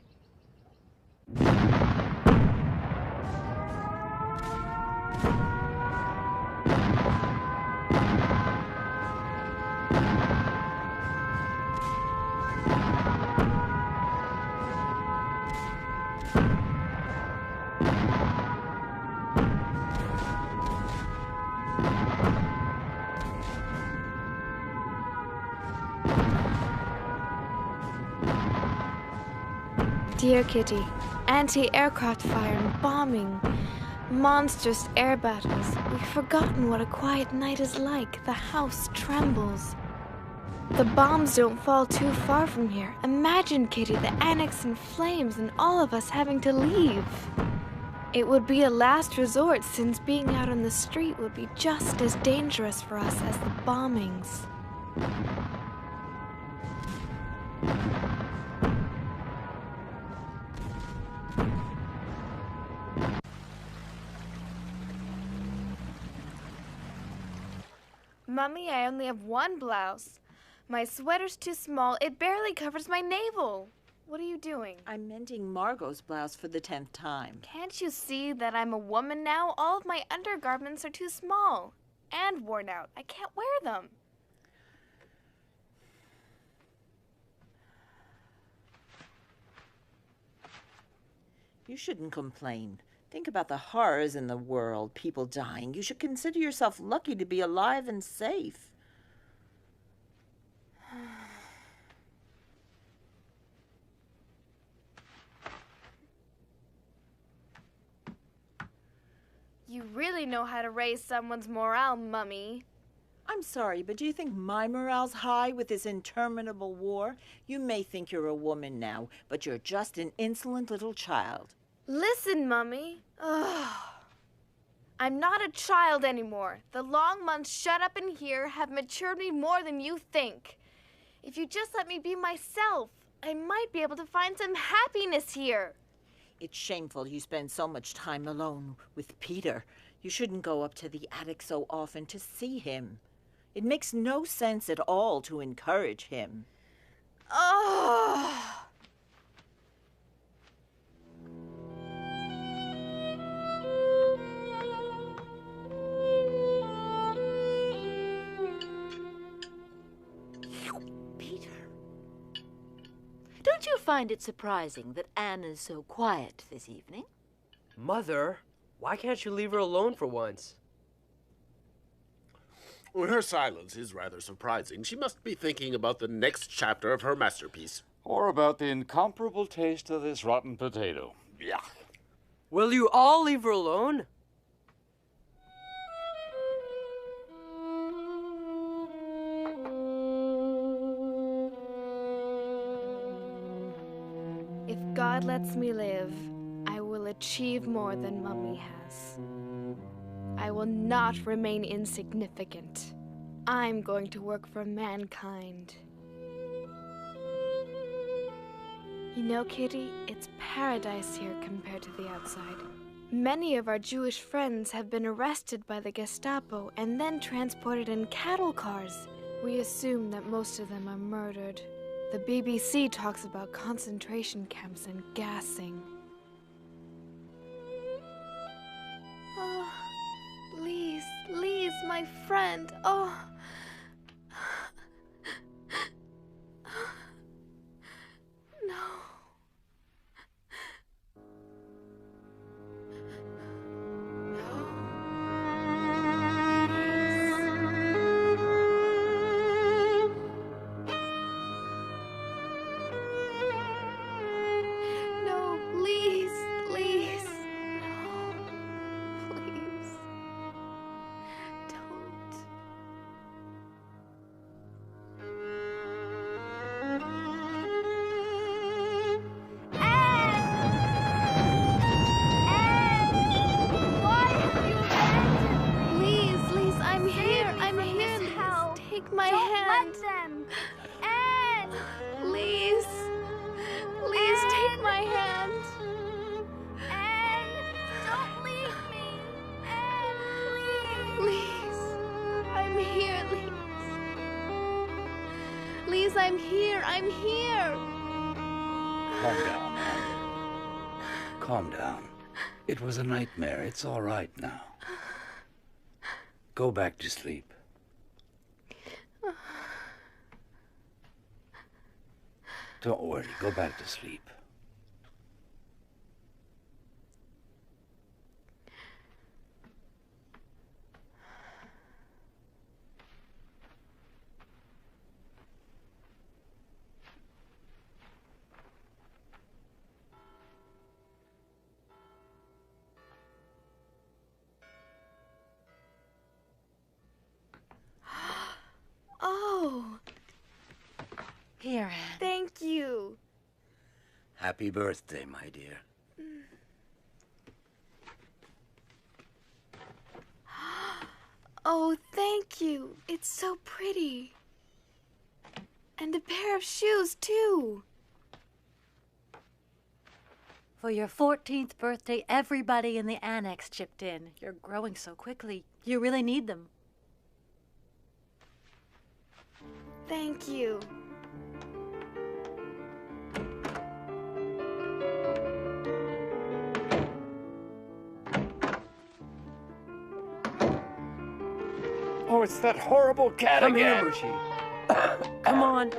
Dear Kitty, anti-aircraft fire and bombing. Monstrous air battles. We've forgotten what a quiet night is like. The house trembles. The bombs don't fall too far from here. Imagine, Kitty, the annex in flames and all of us having to leave. It would be a last resort, since being out on the street would be just as dangerous for us as the bombings. Mummy, I only have one blouse. My sweater's too small. It barely covers my navel. What are you doing? I'm mending Margot's blouse for the 10th time. Can't you see that I'm a woman now? All of my undergarments are too small and worn out. I can't wear them. You shouldn't complain. Think about the horrors in the world, people dying. You should consider yourself lucky to be alive and safe. You really know how to raise someone's morale, Mummy. I'm sorry, but do you think my morale's high with this interminable war? You may think you're a woman now, but you're just an insolent little child. Listen, Mummy. Ugh. I'm not a child anymore. The long months shut up in here have matured me more than you think. If you just let me be myself, I might be able to find some happiness here. It's shameful you spend so much time alone with Peter. You shouldn't go up to the attic so often to see him. It makes no sense at all to encourage him. Oh! Don't you find it surprising that Anne is so quiet this evening? Mother, why can't you leave her alone for once? Well, her silence is rather surprising. She must be thinking about the next chapter of her masterpiece. Or about the incomparable taste of this rotten potato. Yuck. Will you all leave her alone? If God lets me live, I will achieve more than Mummy has. I will not remain insignificant. I'm going to work for mankind. You know, Kitty, it's paradise here compared to the outside. Many of our Jewish friends have been arrested by the Gestapo and then transported in cattle cars. We assume that most of them are murdered. The BBC talks about concentration camps and gassing. Oh, Lise, my friend. Oh. No. No, please. No. Please. Don't. Please, I'm here. Please, take my hand. Don't let them. Anne! Please, take my hand. Anne, don't leave me. Anne, Please, I'm here, Lise, I'm here. Calm down, Anne. Calm down. It was a nightmare. It's all right now. Go back to sleep. Don't worry. Go back to sleep. Happy birthday, my dear. Oh, thank you. It's so pretty. And a pair of shoes, too. For your 14th birthday, everybody in the annex chipped in. You're growing so quickly. You really need them. Thank you. Oh, it's that horrible cat Come again. here, Mushi. Come on.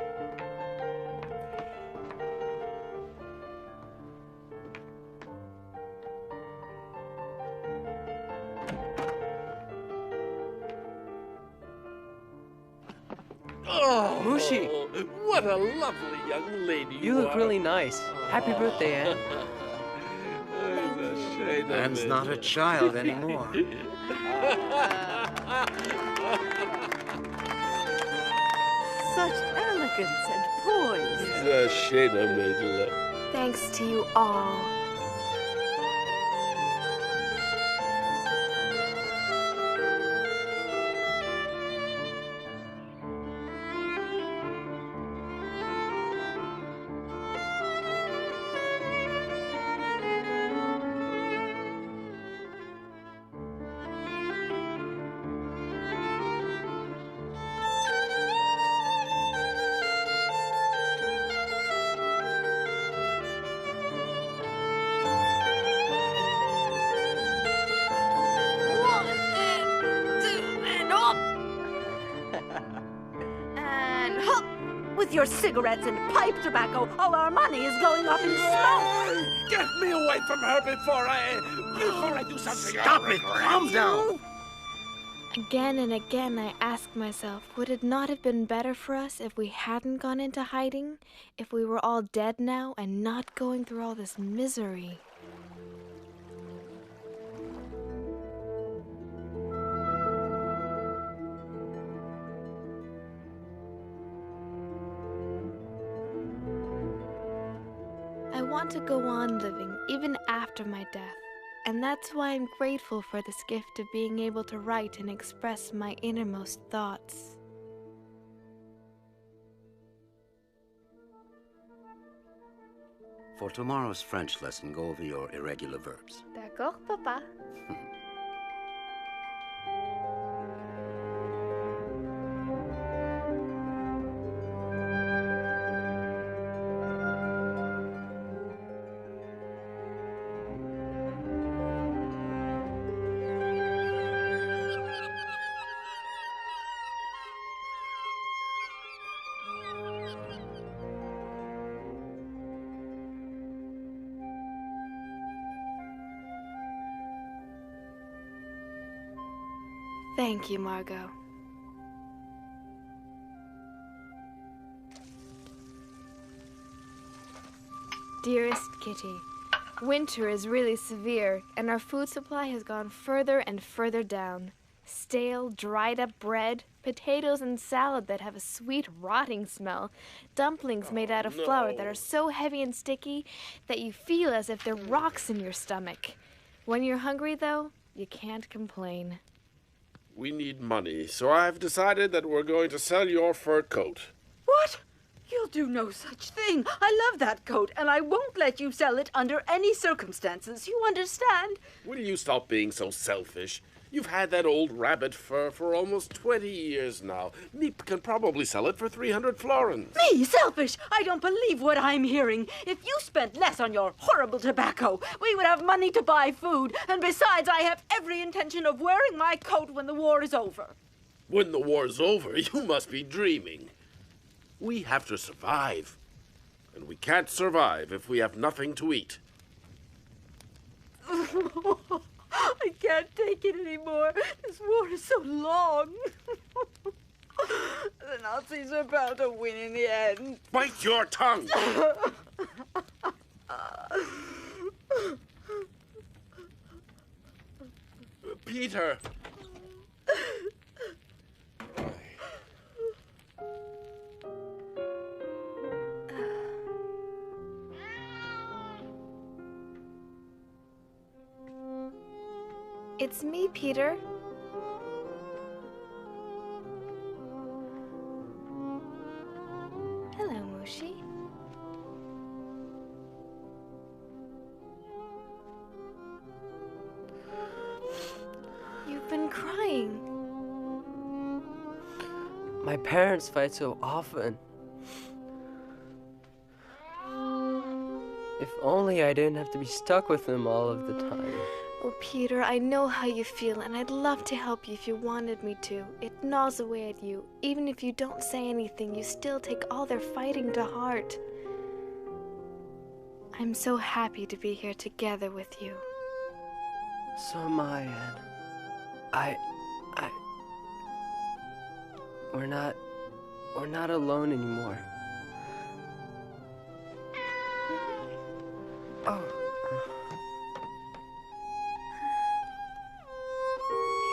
Oh, Mushi. What a lovely young lady You look are. really nice. Happy birthday, Anne. It's a shame of Anne's it. not a child anymore. Such elegance and poise. It's a shame of it. Thanks to you all. With your cigarettes and pipe tobacco, all our money is going up in smoke. Get me away from her before I do something. Stop it! Calm down! Again and again I ask myself, would it not have been better for us if we hadn't gone into hiding? If we were all dead now and not going through all this misery? I want to go on living even after my death, and that's why I'm grateful for this gift of being able to write and express my innermost thoughts. For tomorrow's French lesson, go over your irregular verbs. D'accord, Papa. Thank you, Margot. Dearest Kitty, winter is really severe, and our food supply has gone further and further down. Stale, dried up bread, potatoes and salad that have a sweet, rotting smell, dumplings made out of flour that are so heavy and sticky that you feel as if they're rocks in your stomach. When you're hungry, though, you can't complain. We need money, so I've decided that we're going to sell your fur coat. What? You'll do no such thing. I love that coat, and I won't let you sell it under any circumstances. You understand? Will you stop being so selfish? You've had that old rabbit fur for almost 20 years now. Meep can probably sell it for 300 florins. Me, selfish! I don't believe what I'm hearing. If you spent less on your horrible tobacco, we would have money to buy food, and besides, I have every intention of wearing my coat when the war is over. When the war's over, you must be dreaming. We have to survive. And we can't survive if we have nothing to eat. I can't take it anymore. This war is so long. The Nazis are bound to win in the end. Bite your tongue! Peter! It's me, Peter. Hello, Mushi. You've been crying. My parents fight so often. If only I didn't have to be stuck with them all of the time. Oh, Peter, I know how you feel, and I'd love to help you if you wanted me to. It gnaws away at you. Even if you don't say anything, you still take all their fighting to heart. I'm so happy to be here together with you. So am I, Anne. We're not alone anymore. Oh.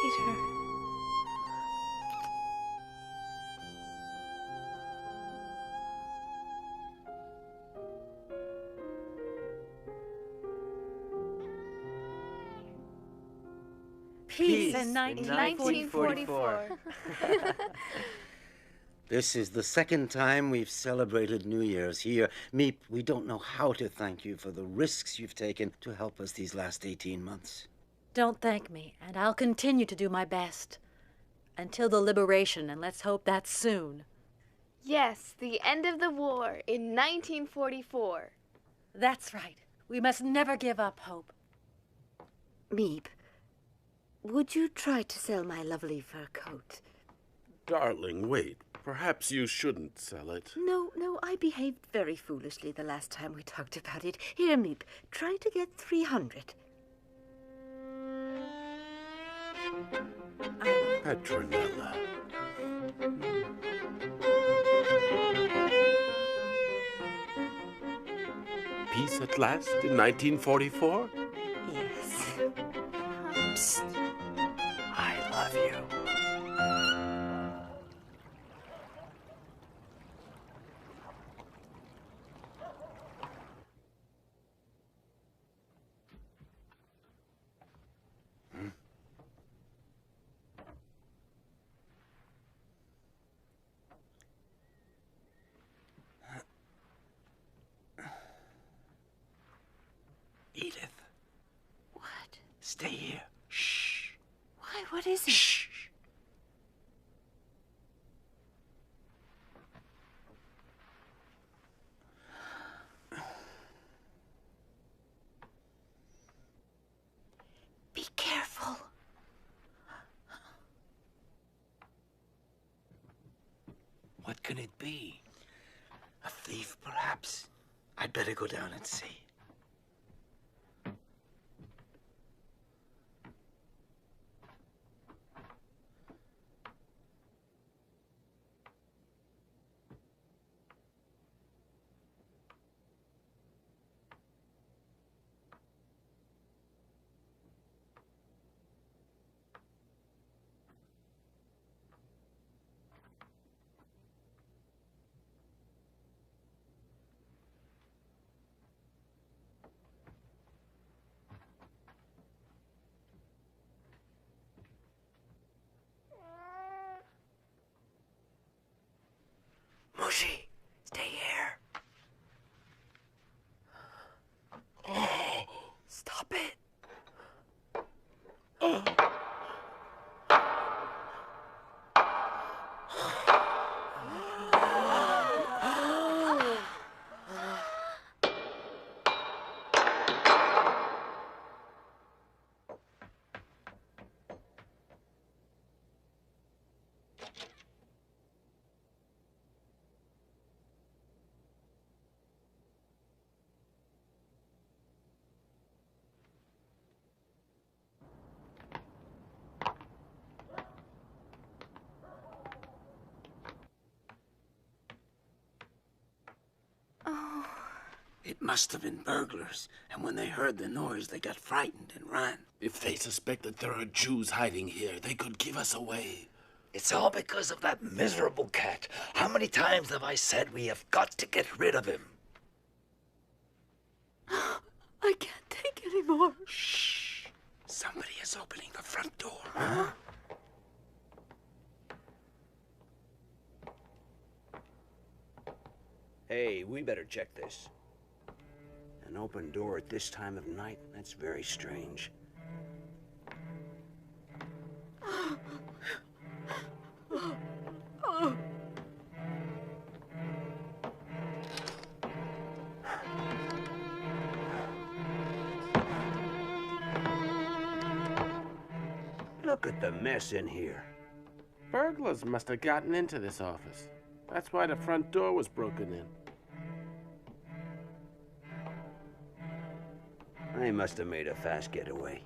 Peter. Peace in 1944. This is the second time we've celebrated New Year's here. Meep, we don't know how to thank you for the risks you've taken to help us these last 18 months. Don't thank me, and I'll continue to do my best. Until the liberation, and let's hope that's soon. Yes, the end of the war in 1944. That's right. We must never give up hope. Meep, would you try to sell my lovely fur coat? Darling, wait. Perhaps you shouldn't sell it. No, I behaved very foolishly the last time we talked about it. Here, Meep, try to get 300. Petronella. Peace at last in 1944? Yes. Psst. I love you. Edith. What? Stay here. Shh. Why, what is it? Shh. Be careful. What can it be? A thief, perhaps? I'd better go down and see. Mushi, stay here. Stop it. It must have been burglars, and when they heard the noise, they got frightened and ran. If they suspect that there are Jews hiding here, they could give us away. It's all because of that miserable cat. How many times have I said we have got to get rid of him? I can't take any more. Shh. Somebody is opening the front door. Huh? Hey, we better check this. An open door at this time of night? That's very strange. Look at the mess in here. Burglars must have gotten into this office. That's why the front door was broken in. They must have made a fast getaway.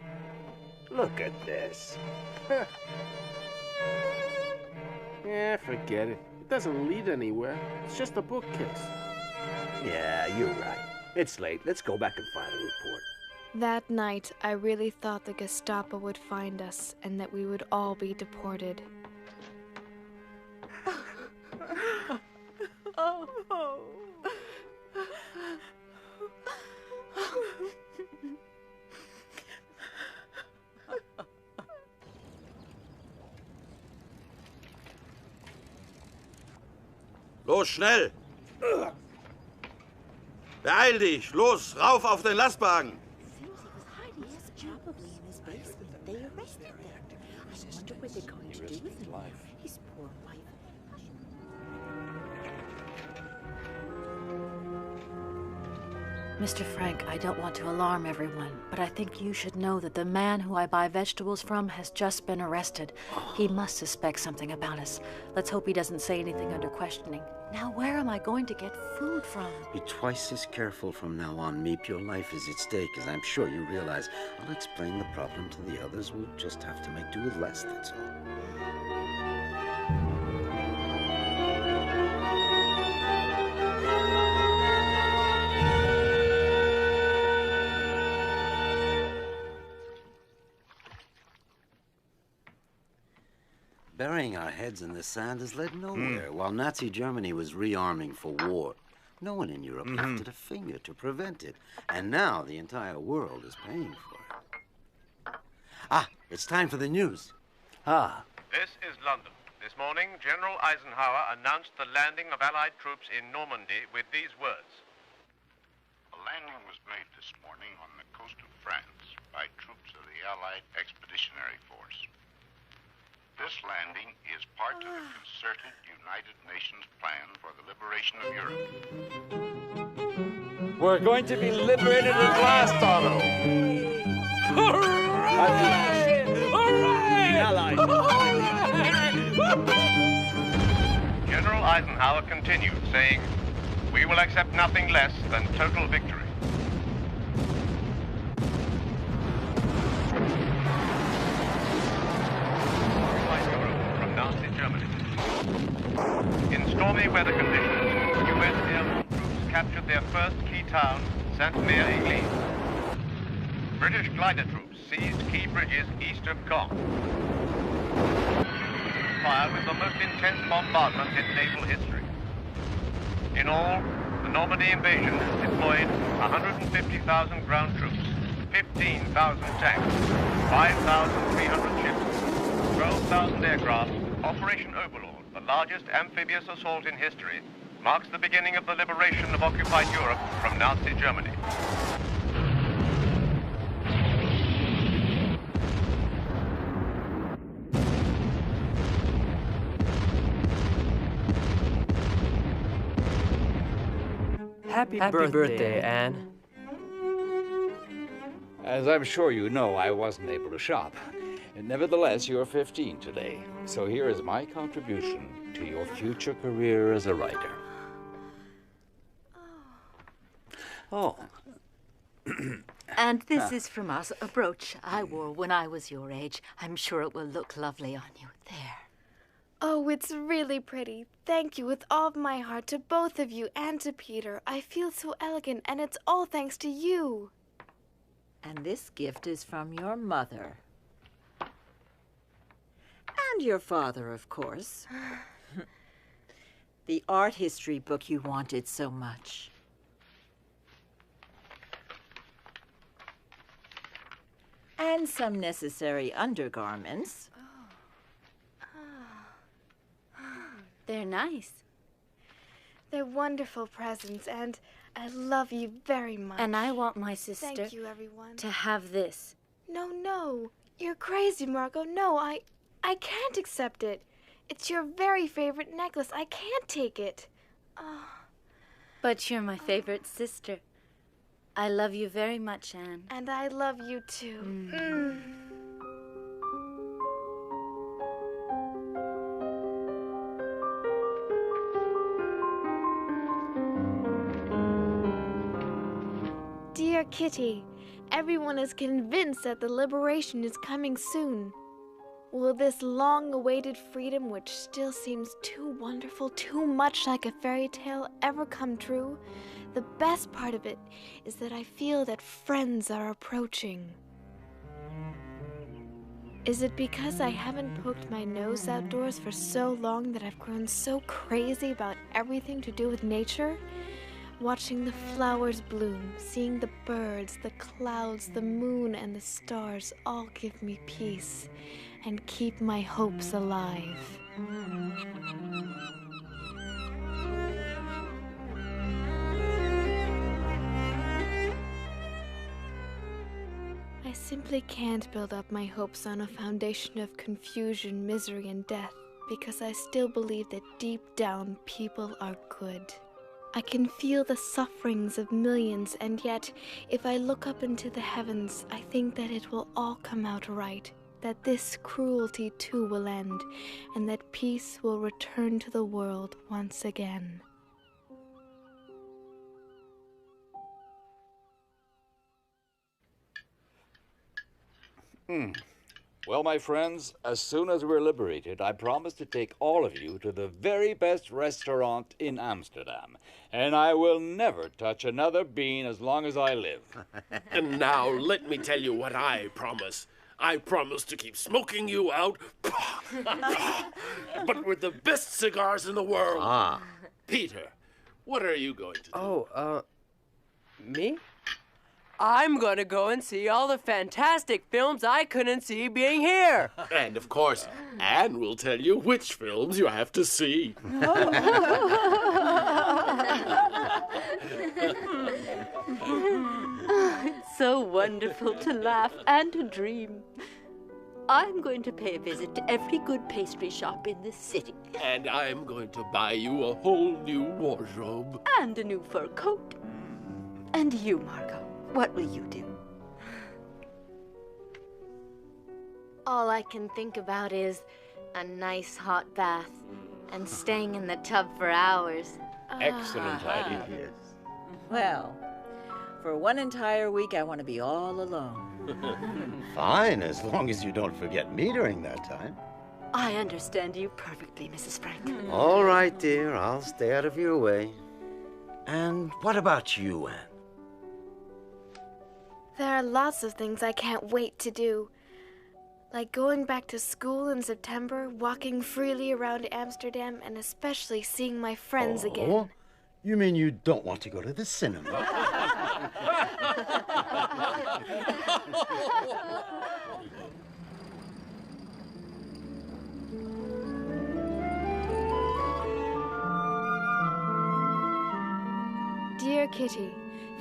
Look at this. Yeah, forget it. It doesn't lead anywhere. It's just a bookcase. Yeah, you're right. It's late. Let's go back and file a report. That night, I really thought the Gestapo would find us and that we would all be deported. Los, schnell! Beeil dich! Los, rauf auf den Lastwagen! Probably in his basement. They arrested him. I wonder what they're going to do with him. His poor wife. Mr. Frank, I don't want to alarm everyone, but I think you should know that the man who I buy vegetables from has just been arrested. He must suspect something about us. Let's hope he doesn't say anything under questioning. Now, where am I going to get food from? Be twice as careful from now on, Meep. Your life is at stake, as I'm sure you realize. I'll explain the problem to the others. We'll just have to make do with less, that's all. Burying our heads in the sand has led nowhere. While Nazi Germany was rearming for war, no one in Europe lifted a finger to prevent it. And now the entire world is paying for it. Ah, it's time for the news. This is London. This morning, General Eisenhower announced the landing of Allied troops in Normandy with these words. A landing was made this morning on the coast of France by troops of the Allied Expeditionary Force. This landing is part of the concerted United Nations plan for the liberation of Europe. We're going to be liberated at last, Otto. Hooray! Hooray! General Eisenhower continued, saying, "We will accept nothing less than total victory." Nazi Germany. In stormy weather conditions, U.S. airborne troops captured their first key town, Sainte-Mère-Église. British glider troops seized key bridges east of Caen. Fire with the most intense bombardment in naval history. In all, the Normandy invasion deployed 150,000 ground troops, 15,000 tanks, 5,300 ships, 12,000 aircraft. Operation Overlord, the largest amphibious assault in history, marks the beginning of the liberation of occupied Europe from Nazi Germany. Happy birthday, Anne. As I'm sure you know, I wasn't able to shop. Nevertheless, you're 15 today, so here is my contribution to your future career as a writer. Oh. And this is from us, a brooch I wore when I was your age. I'm sure it will look lovely on you. There. Oh, it's really pretty. Thank you with all of my heart to both of you and to Peter. I feel so elegant, and it's all thanks to you. And this gift is from your mother. And your father, of course. The art history book you wanted so much. And some necessary undergarments. They're nice. They're wonderful presents, and I love you very much. And I want my sister Thank you, everyone. to have this. No. You're crazy, Margot. No, I can't accept it. It's your very favorite necklace. I can't take it. But you're my favorite sister. I love you very much, Anne. And I love you too. Dear Kitty, everyone is convinced that the liberation is coming soon. Will this long-awaited freedom, which still seems too wonderful, too much like a fairy tale, ever come true? The best part of it is that I feel that friends are approaching. Is it because I haven't poked my nose outdoors for so long that I've grown so crazy about everything to do with nature? Watching the flowers bloom, seeing the birds, the clouds, the moon, and the stars all give me peace and keep my hopes alive. I simply can't build up my hopes on a foundation of confusion, misery, and death, because I still believe that deep down people are good. I can feel the sufferings of millions, and yet, if I look up into the heavens, I think that it will all come out right, that this cruelty too will end, and that peace will return to the world once again. Well, my friends, as soon as we're liberated, I promise to take all of you to the very best restaurant in Amsterdam. And I will never touch another bean as long as I live. And now, let me tell you what I promise. I promise to keep smoking you out, but with the best cigars in the world. Peter, what are you going to do? Me? I'm gonna go and see all the fantastic films I couldn't see being here. And of course, Anne will tell you which films you have to see. It's so wonderful to laugh and to dream. I'm going to pay a visit to every good pastry shop in this city. And I'm going to buy you a whole new wardrobe. And a new fur coat. And you, Margot, what will you do? All I can think about is a nice hot bath and staying in the tub for hours. Excellent idea. Yes. Well, for one entire week, I want to be all alone. Fine, as long as you don't forget me during that time. I understand you perfectly, Mrs. Frank. All right, dear, I'll stay out of your way. And what about you, Anne? There are lots of things I can't wait to do. Like going back to school in September, walking freely around Amsterdam, and especially seeing my friends again. You mean you don't want to go to the cinema? Dear Kitty,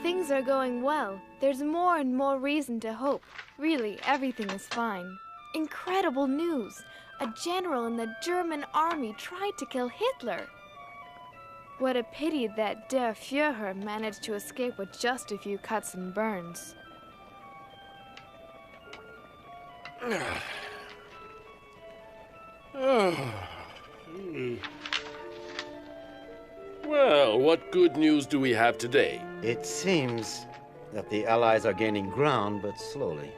things are going well. There's more and more reason to hope. Really, everything is fine. Incredible news! A general in the German army tried to kill Hitler. What a pity that Der Führer managed to escape with just a few cuts and burns. Well, what good news do we have today? It seems that the Allies are gaining ground, but slowly.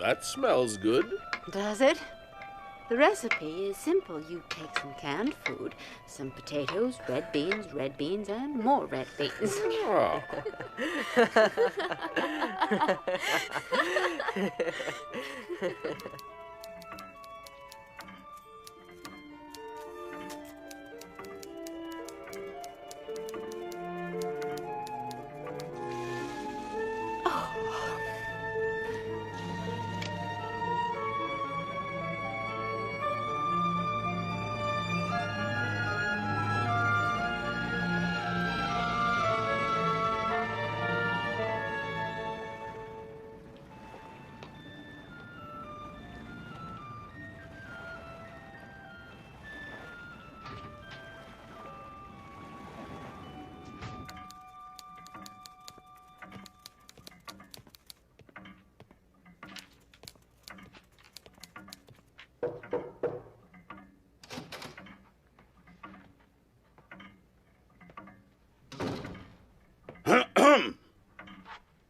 That smells good. Does it? The recipe is simple. You take some canned food, some potatoes, red beans, and more red beans. Oh.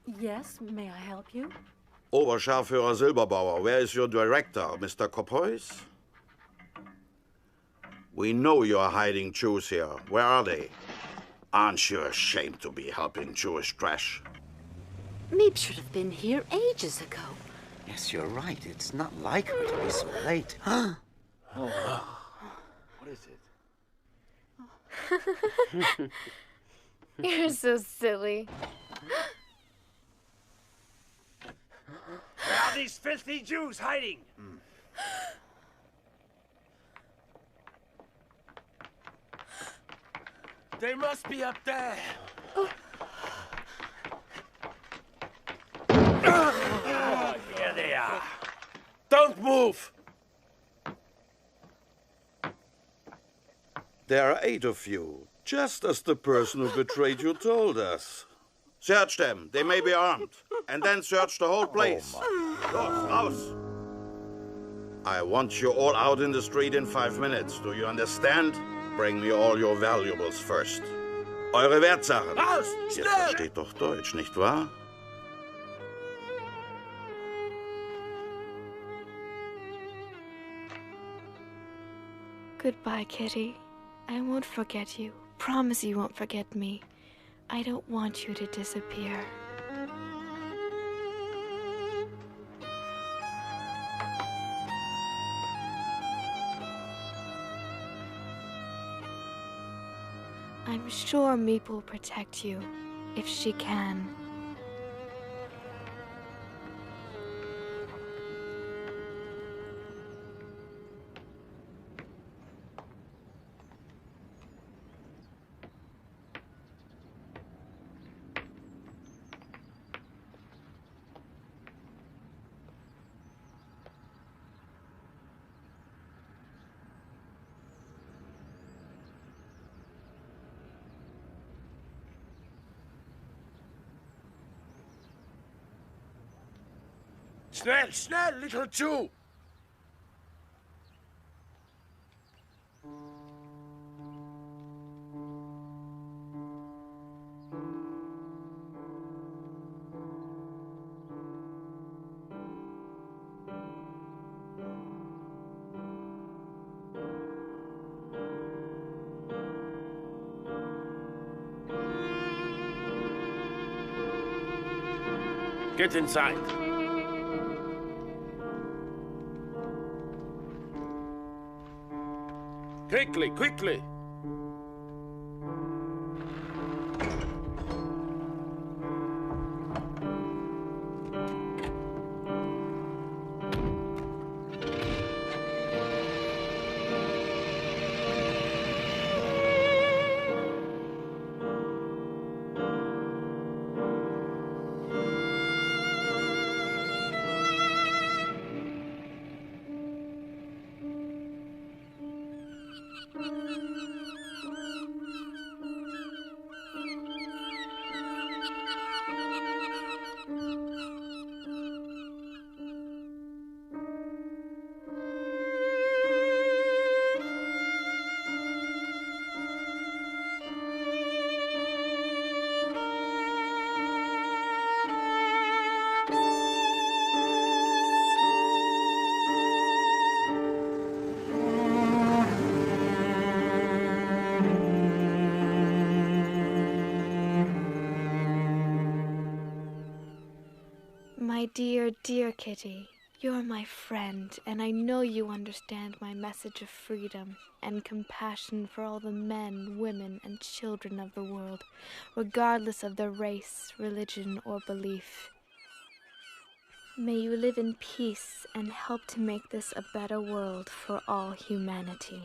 Yes, may I help you? Oberscharführer Silberbauer, where is your director, Mr. Kopois? We know you're hiding Jews here. Where are they? Aren't you ashamed to be helping Jewish trash? Meep should have been here ages ago. Yes, you're right. It's not like her to be so late. Oh. What is it? You're so silly. Where are these filthy Jews hiding? They must be up there. Here they are. Don't move! There are 8 of you, just as the person who betrayed you told us. Search them. They may be armed. And then search the whole place. Raus, raus. I want you all out in the street in 5 minutes. Do you understand? Bring me all your valuables first. Eure Wertsachen. Raus! Ihr Schnell! versteht doch Deutsch, nicht wahr? Goodbye, Kitty. I won't forget you. Promise you won't forget me. I don't want you to disappear. I'm sure Meep will protect you, if she can. Schnell, schnell, little Jew! Get inside. Quickly, quickly! My dear, dear Kitty, you're my friend, and I know you understand my message of freedom and compassion for all the men, women, and children of the world, regardless of their race, religion, or belief. May you live in peace and help to make this a better world for all humanity.